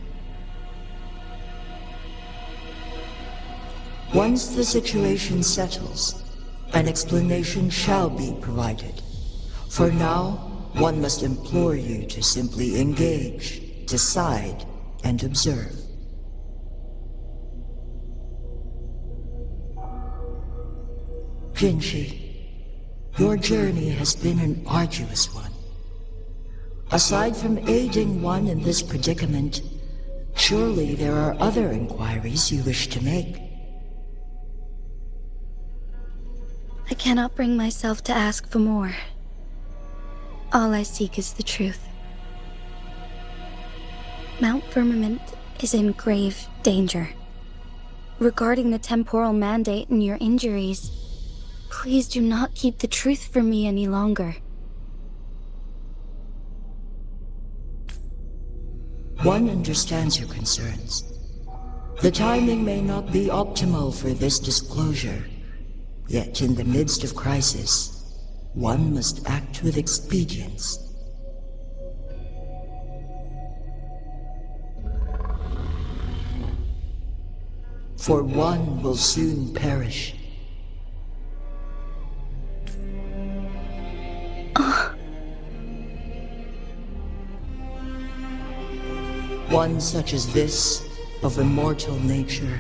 Once the situation settles, an explanation shall be provided. For now, one must implore you to simply engage, decide, and observe. Jinshi, your journey has been an arduous one. Aside from aiding one in this predicament, Surely there are other inquiries you wish to make. I cannot bring myself to ask for more. All I seek is the truth. Mount Firmament is in grave danger. Regarding the temporal mandate and your injuries, please do not keep the truth from me any longer. One understands your concerns. The timing may not be optimal for this disclosure, yet in the midst of crisis, one must act with expedience. For one will soon perish. One such as this, of immortal nature,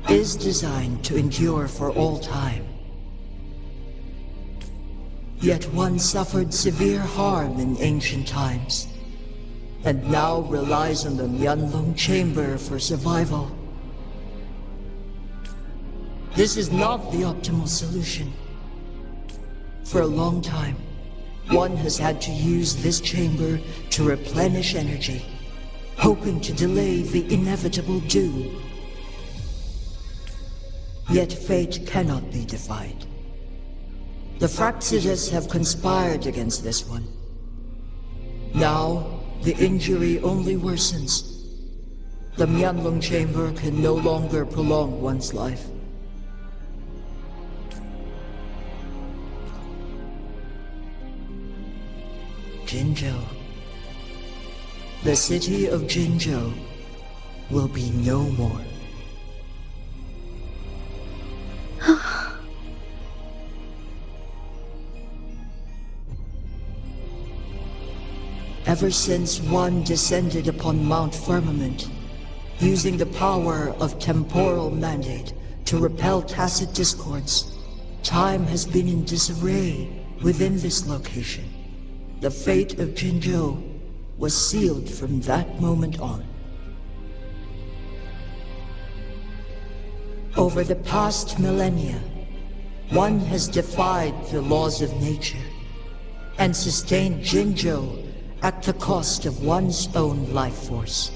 is designed to endure for all time. Yet one suffered severe harm in ancient times, and now relies on the Huanglong chamber for survival. This is not the optimal solution. For a long time, one has had to use this chamber to replenish energy, hoping to delay the inevitable doom. Yet fate cannot be defied. The Fraxidas have conspired against this one. Now, the injury only worsens. The Huanglong chamber can no longer prolong one's life. Jinzhou. The city of Jinzhou will be no more. Ever since one descended upon Mount Firmament, using the power of temporal mandate to repel tacit discords, time has been in disarray within this location. The fate of Jinzhou was sealed from that moment on. Over the past millennia, one has defied the laws of nature and sustained Jinzhou at the cost of one's own life force.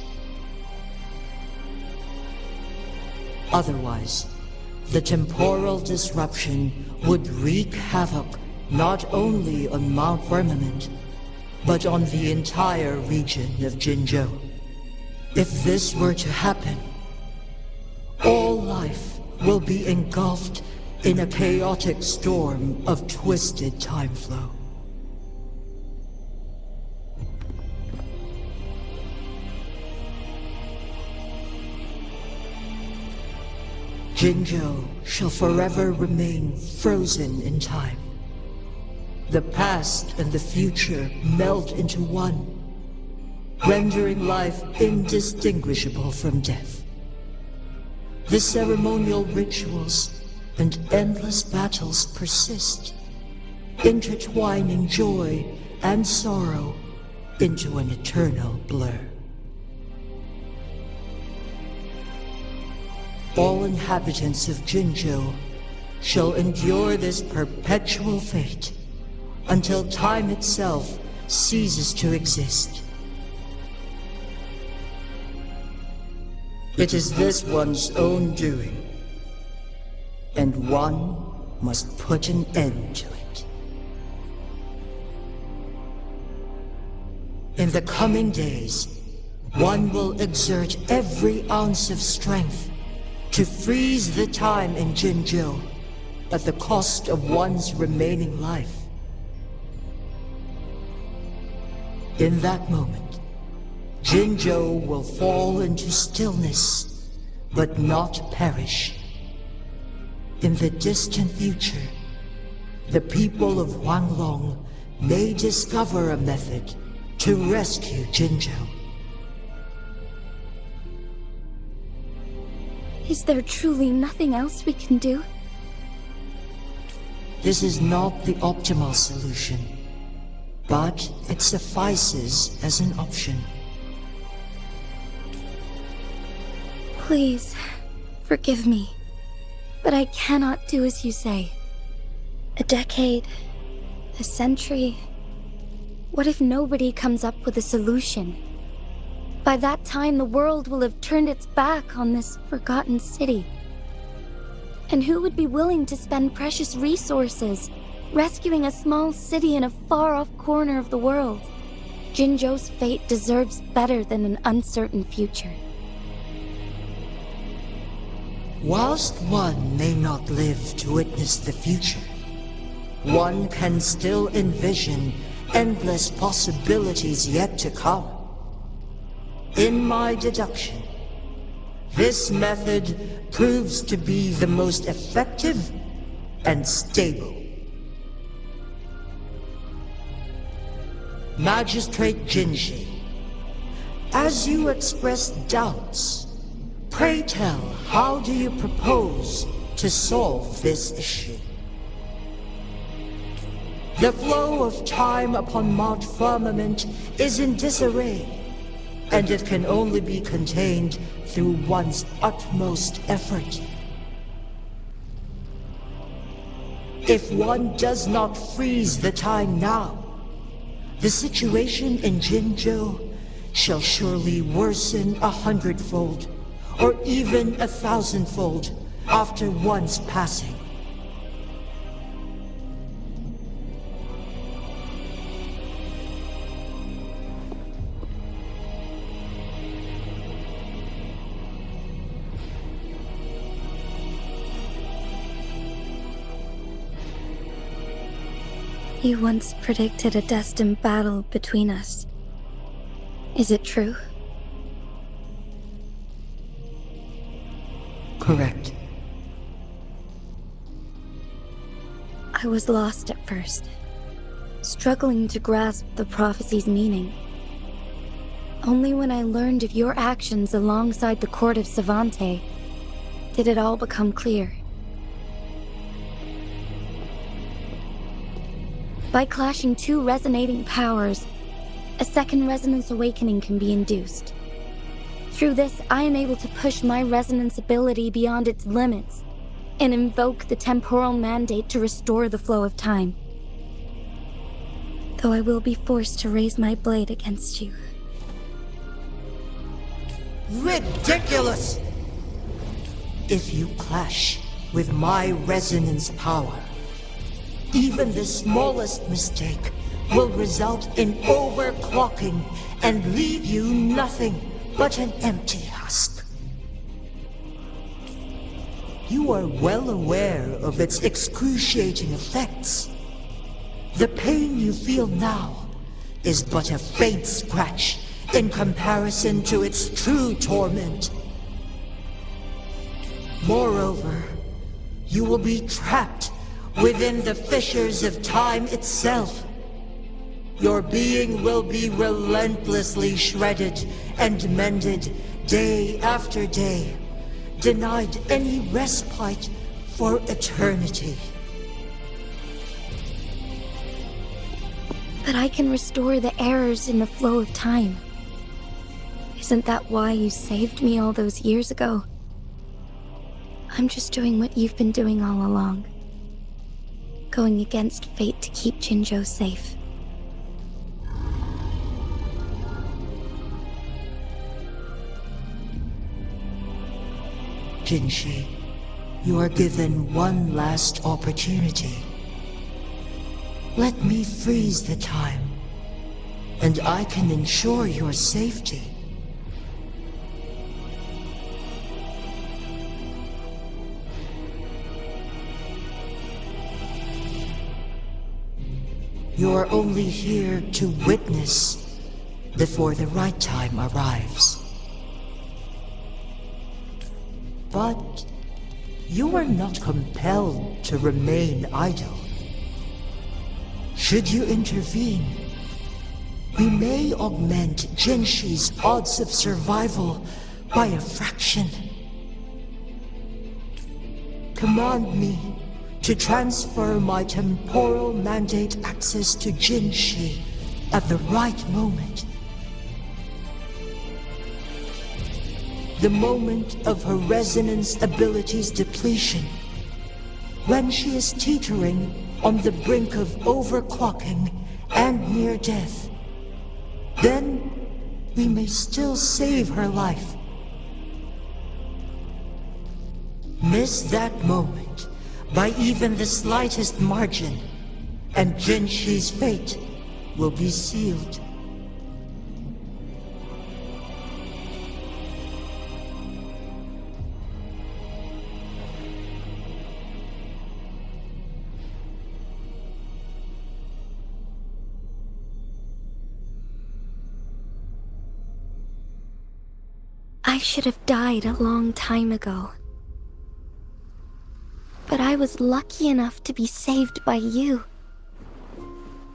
Otherwise, the temporal disruption would wreak havoc not only on Mount Firmament, but on the entire region of Jinzhou. If this were to happen, all life will be engulfed in a chaotic storm of twisted time flow. Jinzhou shall forever remain frozen in time. The past and the future meld into one, rendering life indistinguishable from death. The ceremonial rituals and endless battles persist, intertwining joy and sorrow into an eternal blur. All inhabitants of Jinzhou shall endure this perpetual fate until time itself ceases to exist. It is this one's own doing, and one must put an end to it. In the coming days, one will exert every ounce of strength to freeze the time in Jinzhou at the cost of one's remaining life. In that moment, Jinzhou will fall into stillness, but not perish. In the distant future, the people of Huanglong may discover a method to rescue Jinzhou. Is there truly nothing else we can do? This is not the optimal solution, but it suffices as an option. Please, forgive me. But I cannot do as you say. A decade, a century. What if nobody comes up with a solution? By that time, the world will have turned its back on this forgotten city. And who would be willing to spend precious resources rescuing a small city in a far-off corner of the world? Jinzhou's fate deserves better than an uncertain future. Whilst one may not live to witness the future, one can still envision endless possibilities yet to come. In my deduction, this method proves to be the most effective and stable. Magistrate Jinshi, as you express doubts, pray tell, how do you propose to solve this issue? The flow of time upon Mount Firmament is in disarray, and it can only be contained through one's utmost effort. If one does not freeze the time now, the situation in Jinzhou shall surely worsen 100-fold, or even 1,000-fold, after one's passing. You once predicted a destined battle between us. Is it true? Correct. I was lost at first, struggling to grasp the prophecy's meaning. Only when I learned of your actions alongside the court of Savante did it all become clear. By clashing two resonating powers, a second resonance awakening can be induced. Through this, I am able to push my resonance ability beyond its limits and invoke the temporal mandate to restore the flow of time. Though I will be forced to raise my blade against you. Ridiculous! If you clash with my resonance power, even the smallest mistake will result in overclocking and leave you nothing but an empty husk. You are well aware of its excruciating effects. The pain you feel now is but a faint scratch in comparison to its true torment. Moreover, you will be trapped within the fissures of time itself. Your being will be relentlessly shredded and mended day after day, denied any respite for eternity. But I can restore the errors in the flow of time. Isn't that why you saved me all those years ago? I'm just doing what you've been doing all along. Going against fate to keep Jinzhou safe. Jinshi, you are given one last opportunity. Let me freeze the time, and I can ensure your safety. You are only here to witness before the right time arrives. But you are not compelled to remain idle. Should you intervene, we may augment Jinshi's odds of survival by a fraction. Command me to transfer my temporal mandate access to Jinshi at the right moment. the moment of her resonance abilities depletion, when she is teetering on the brink of overclocking and near death. Then we may still save her life. Miss that moment by even the slightest margin, and Jinshi's fate will be sealed. I should have died a long time ago. But I was lucky enough to be saved by you,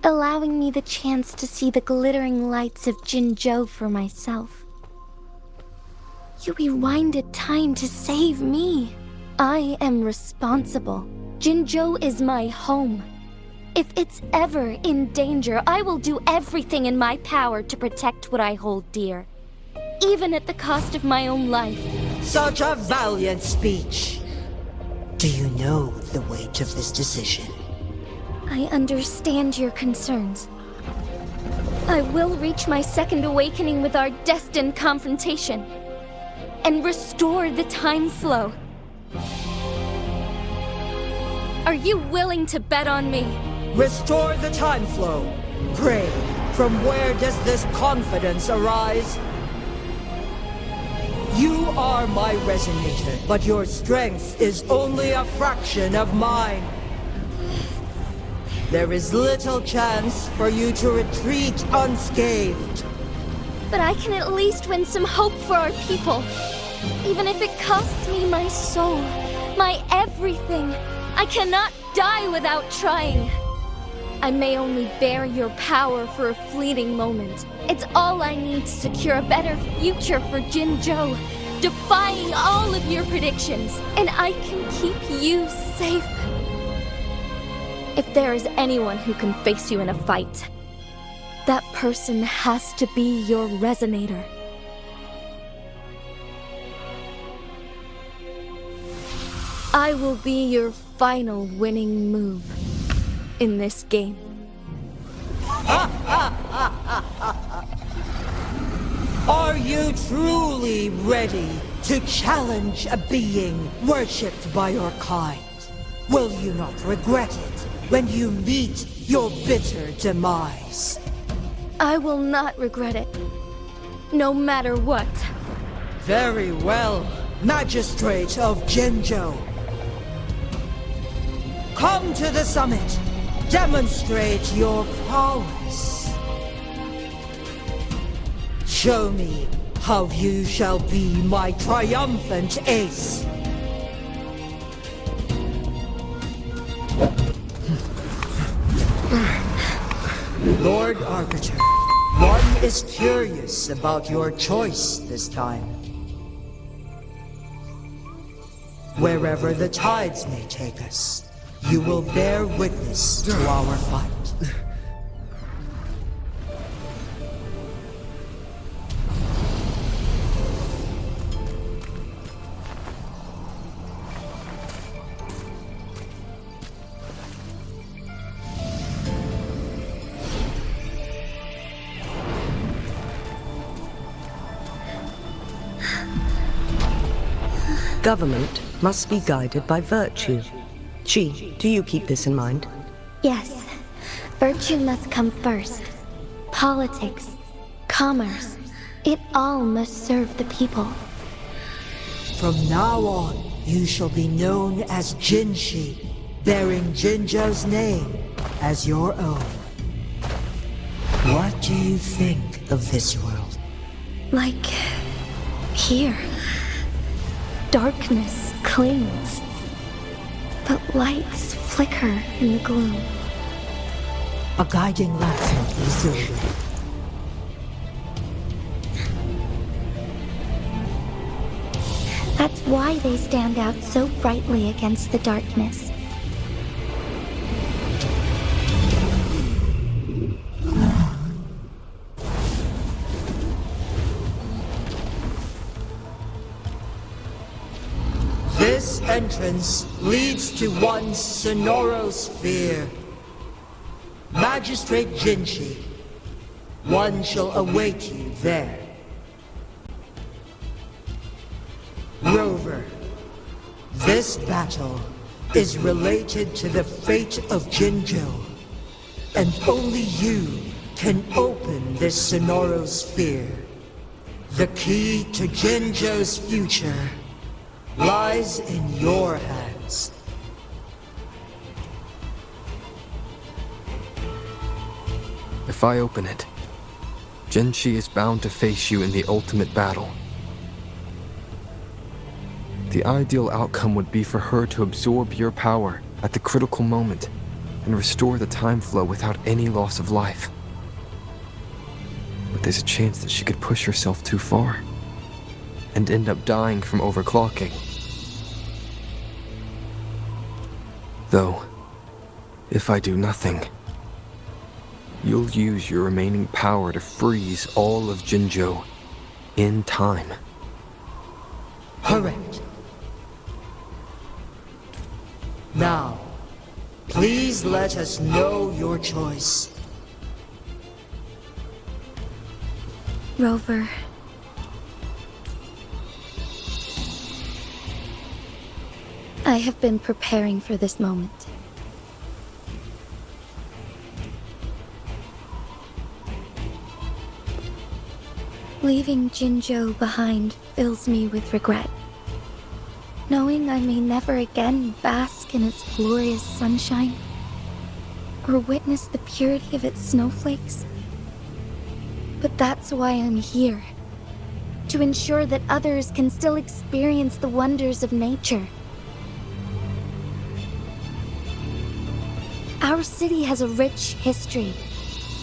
allowing me the chance to see the glittering lights of Jinzhou for myself. You rewinded time to save me. I am responsible. Jinzhou is my home. If it's ever in danger, I will do everything in my power to protect what I hold dear, even at the cost of my own life. Such a valiant speech. Do you know the weight of this decision? I understand your concerns. I will reach my second awakening with our destined confrontation and restore the time flow. Are you willing to bet on me? Restore the time flow. Pray, from where does this confidence arise? You are my resonator, but your strength is only a fraction of mine. There is little chance for you to retreat unscathed. But I can at least win some hope for our people. Even if it costs me my soul, my everything. I cannot die without trying. I may only bear your power for a fleeting moment. It's all I need to secure a better future for Jinzhou, defying all of your predictions, and I can keep you safe. If there is anyone who can face you in a fight, that person has to be your resonator. I will be your final winning move in this game. Are you truly ready to challenge a being worshipped by your kind? Will you not regret it when you meet your bitter demise? I will not regret it, no matter what. Very well, Magistrate of Jinzhou. Come to the summit. Demonstrate your prowess. Show me how you shall be my triumphant ace. Lord Arbiter, one is curious about your choice this time. Wherever the tides may take us, you will bear witness to our fight. Government must be guided by virtue. Chi, do you keep this in mind? Yes, virtue must come first. Politics, commerce, it all must serve the people. From now on, you shall be known as Jinshi, bearing Jinzhou's name as your own. What do you think of this world? Like here. Darkness clings, but lights flicker in the gloom. A guiding light from easily. That's why they stand out so brightly against the darkness. entrance leads to one sonorosphere. Magistrate Jinshi, one shall await you there. Rover, this battle is related to the fate of Jinzhou, and only you can open this sonorosphere. The key to Jinzhou's future lies in your hands. If I open it, Jinshi is bound to face you in the ultimate battle. The ideal outcome would be for her to absorb your power at the critical moment and restore the time flow without any loss of life. But there's a chance that she could push herself too far and end up dying from overclocking. Though, if I do nothing, you'll use your remaining power to freeze all of Jinzhou in time. Correct. Now, please let us know your choice. Rover. I have been preparing for this moment. Leaving Jinzhou behind fills me with regret. Knowing I may never again bask in its glorious sunshine, or witness the purity of its snowflakes. But that's why I'm here. To ensure that others can still experience the wonders of nature. Our city has a rich history,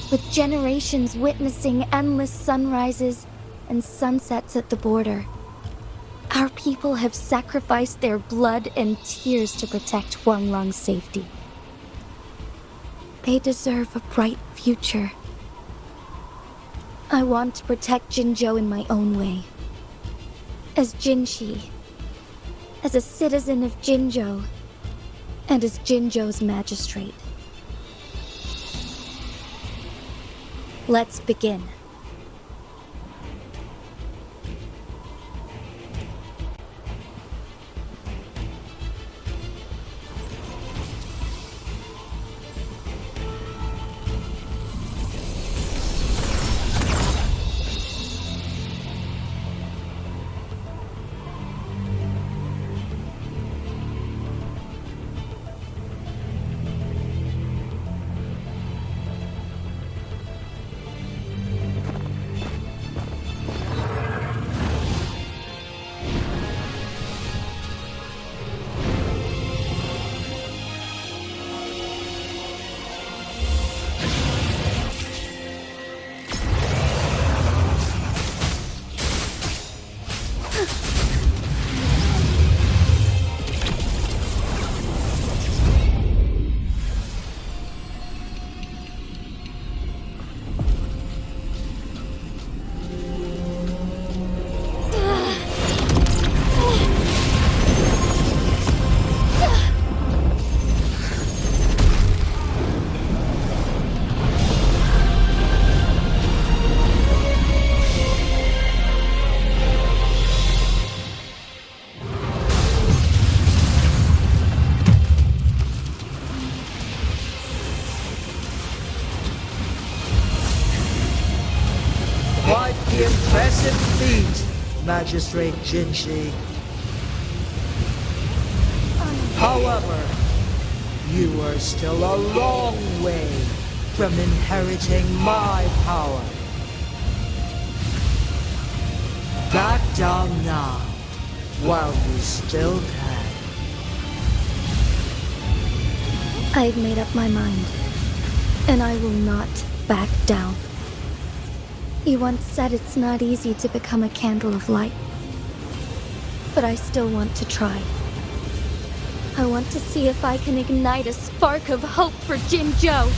with generations witnessing endless sunrises and sunsets at the border. Our people have sacrificed their blood and tears to protect Huanglong's safety. They deserve a bright future. I want to protect Jinzhou in my own way. As Jinshi, as a citizen of Jinzhou, and as Jinzhou's magistrate. Let's begin. Impressive feat, Magistrate Jinshi. However, you are still a long way from inheriting my power. Back down now, while you still can. I've made up my mind, and I will not back down. You once said it's not easy to become a candle of light. But I still want to try. I want to see if I can ignite a spark of hope for Jinzhou.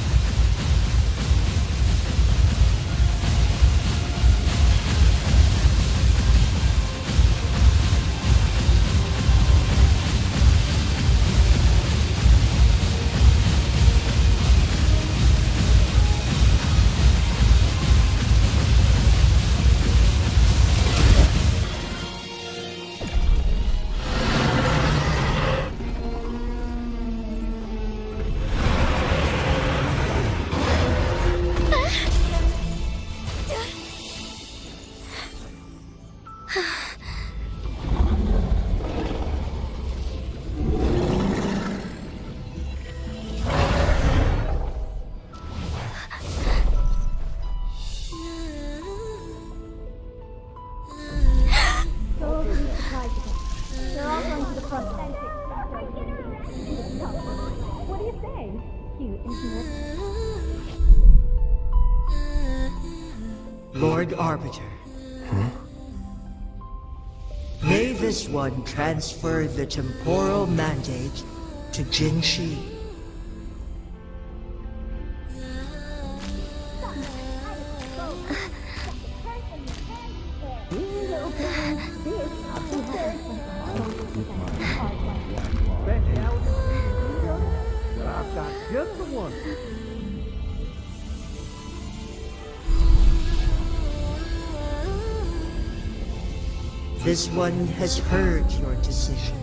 Lord Arbiter. May this one transfer the temporal mandate to Jin Shi. I've got just the one. This one has heard your decision.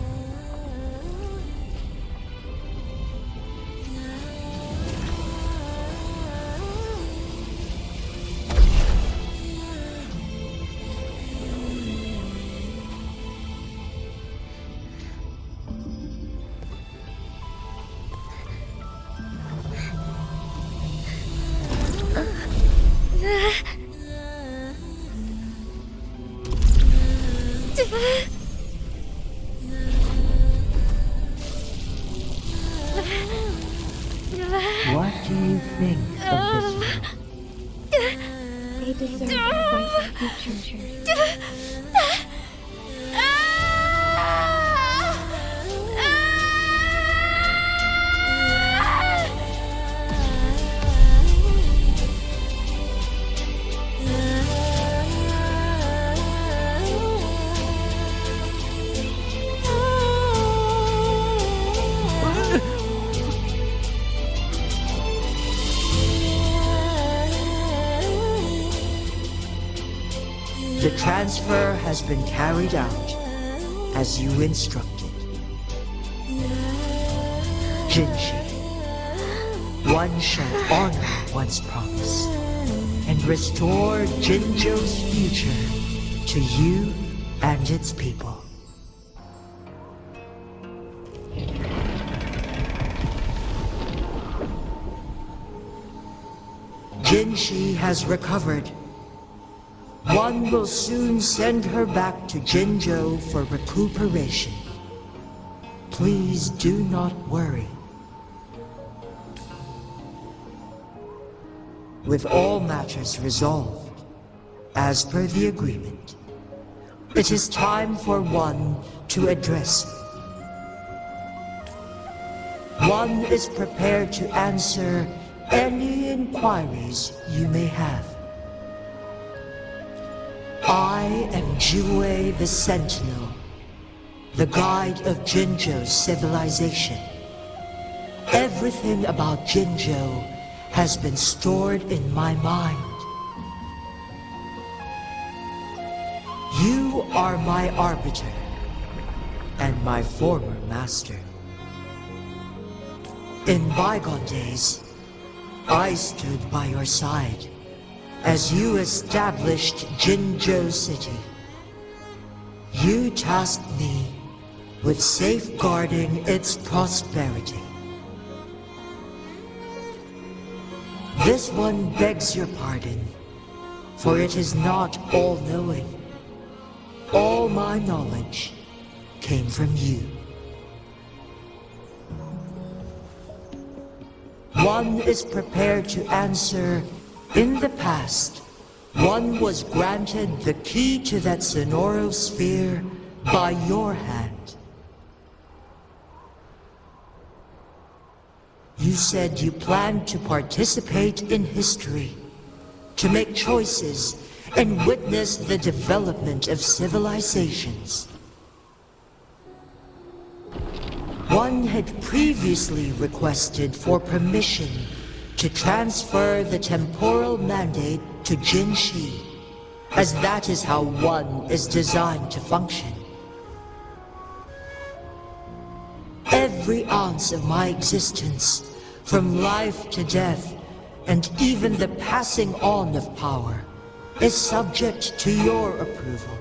What do you think of this one? They deserve to fight like you choose. The transfer has been carried out as you instructed. Jinshi, one shall honor one's promise and restore Jinzhou's future to you and its people. Jinshi has recovered. One will soon send her back to Jinzhou for recuperation. Please do not worry. With all matters resolved, as per the agreement, it is time for one to address you. One is prepared to answer any inquiries you may have. I am Jue the Sentinel, the guide of Jinzhou's civilization. Everything about Jinzhou has been stored in my mind. You are my arbiter and my former master. In bygone days, I stood by your side as you established Jinzhou City. You tasked me with safeguarding its prosperity. This one begs your pardon, for it is not all-knowing. All my knowledge came from you. One is prepared to answer. In the past, one was granted the key to that Sonoro sphere by your hand. You said you planned to participate in history, to make choices and witness the development of civilizations. One had previously requested for permission to transfer the temporal mandate to Jin Shi, as that is how one is designed to function. Every ounce of my existence, from life to death, and even the passing on of power, is subject to your approval.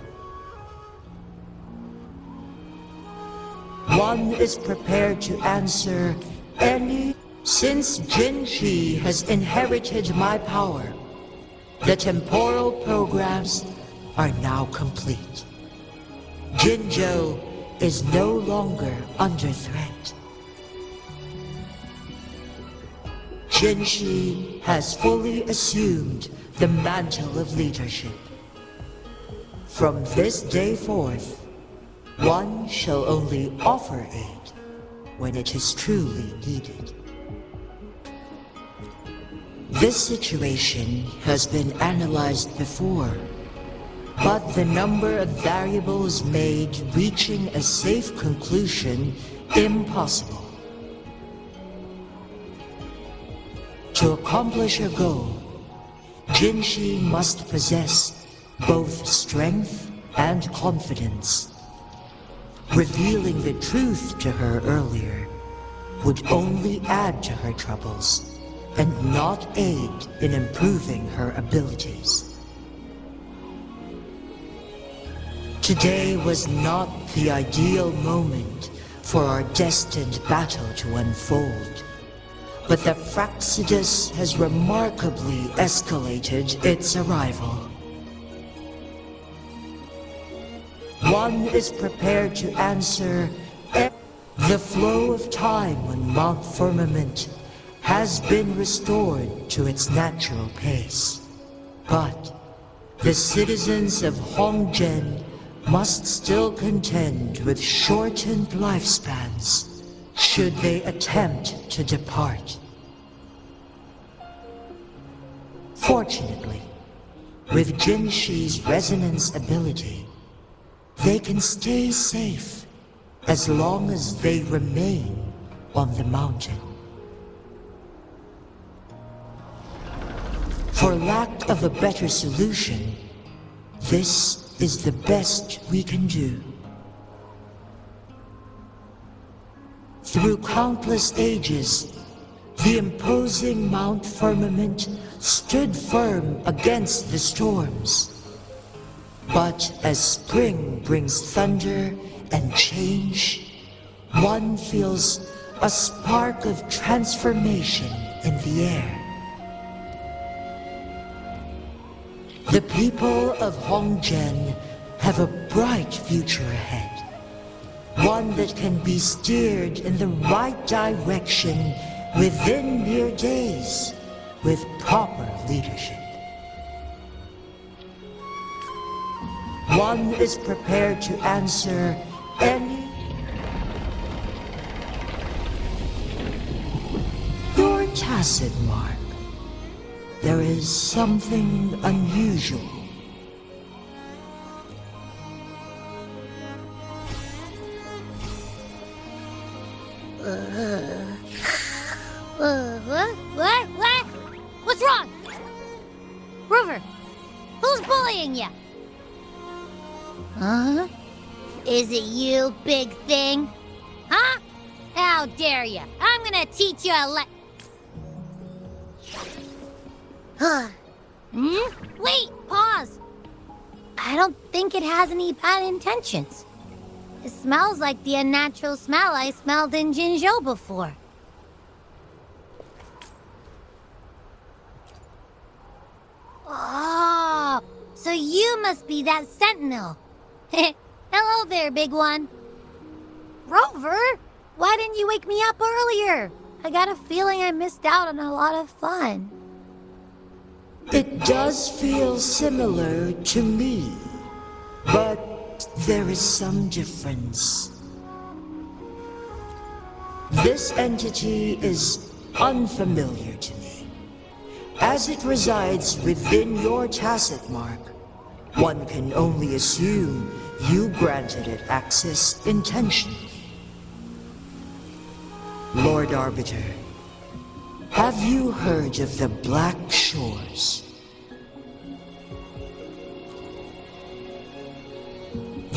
One is prepared to answer any. Since Jin Shi has inherited my power, the temporal programs are now complete. Jinzhou is no longer under threat. Jinshi has fully assumed the mantle of leadership. From this day forth, one shall only offer aid when it is truly needed. This situation has been analyzed before, but the number of variables made reaching a safe conclusion impossible. To accomplish her goal, Jinshi must possess both strength and confidence. Revealing the truth to her earlier would only add to her troubles and not aid in improving her abilities. Today was not the ideal moment for our destined battle to unfold, but the Fractsidus has remarkably escalated its arrival. One is prepared to answer the flow of time when Mount Firmament has been restored to its natural pace. But the citizens of Huanglong must still contend with shortened lifespans should they attempt to depart. Fortunately, with Jinshi's resonance ability, they can stay safe as long as they remain on the mountain. For lack of a better solution, this is the best we can do. Through countless ages, the imposing Mount Firmament stood firm against the storms. But as spring brings thunder and change, one feels a spark of transformation in the air. The people of Huanglong have a bright future ahead. One that can be steered in the right direction within mere days with proper leadership. One is prepared to answer any... Your tacit, Mark. There is something unusual. What? What's wrong? Rover, who's bullying you? Huh? Is it you, big thing? Huh? How dare you? I'm gonna teach you a Wait, pause. I don't think it has any bad intentions. It smells like the unnatural smell I smelled in Jinzhou before. Oh, so you must be that sentinel. Hello there, big one. Rover, why didn't you wake me up earlier? I got a feeling I missed out on a lot of fun. It does feel similar to me, but there is some difference. This entity is unfamiliar to me. As it resides within your tacit mark, one can only assume you granted it access intentionally. Lord Arbiter, have you heard of the Black Shores?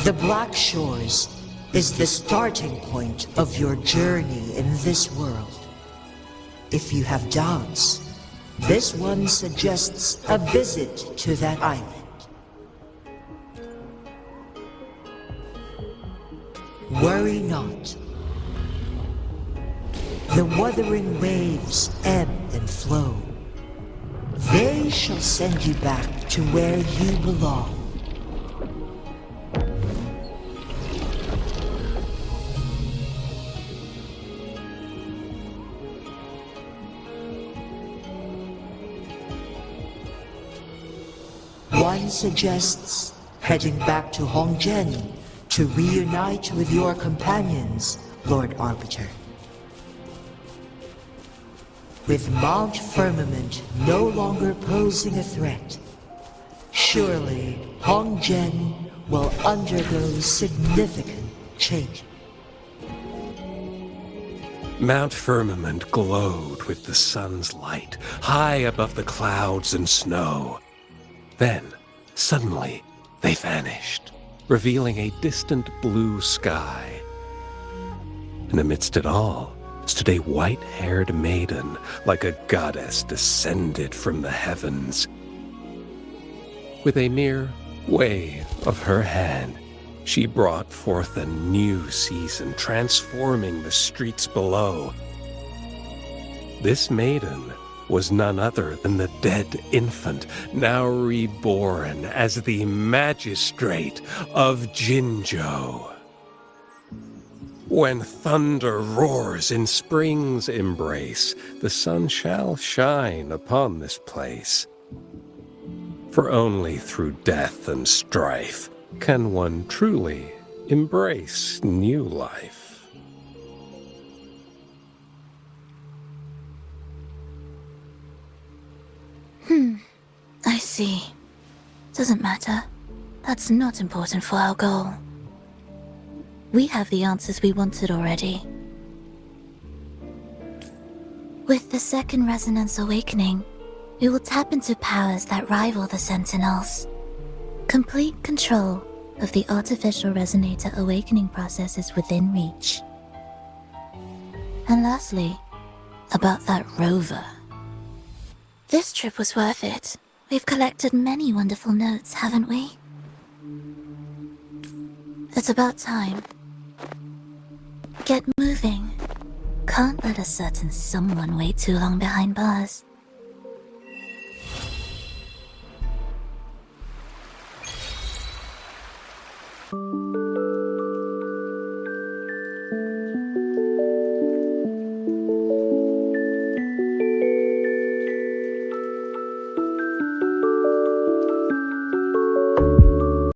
The Black Shores is the starting point of your journey in this world. If you have doubts, this one suggests a visit to that island. Worry not. The wuthering waves ebb and flow. They shall send you back to where you belong. One suggests heading back to Huanglong to reunite with your companions, Lord Arbiter. With Mount Firmament no longer posing a threat, surely Huanglong will undergo significant change. Mount Firmament glowed with the sun's light, high above the clouds and snow. Then, suddenly, they vanished, revealing a distant blue sky. And amidst it all stood a white-haired maiden, like a goddess descended from the heavens. With a mere wave of her hand, she brought forth a new season, transforming the streets below. This maiden was none other than the dead infant, now reborn as the Magistrate of Jinzhou. When thunder roars in spring's embrace, the sun shall shine upon this place. For only through death and strife can one truly embrace new life. I see. Doesn't matter. That's not important for our goal. We have the answers we wanted already. With the second resonance awakening, we will tap into powers that rival the Sentinels. Complete control of the artificial resonator awakening process is within reach. And lastly, about that rover. This trip was worth it. We've collected many wonderful notes, haven't we? It's about time. Get moving. Can't let a certain someone wait too long behind bars.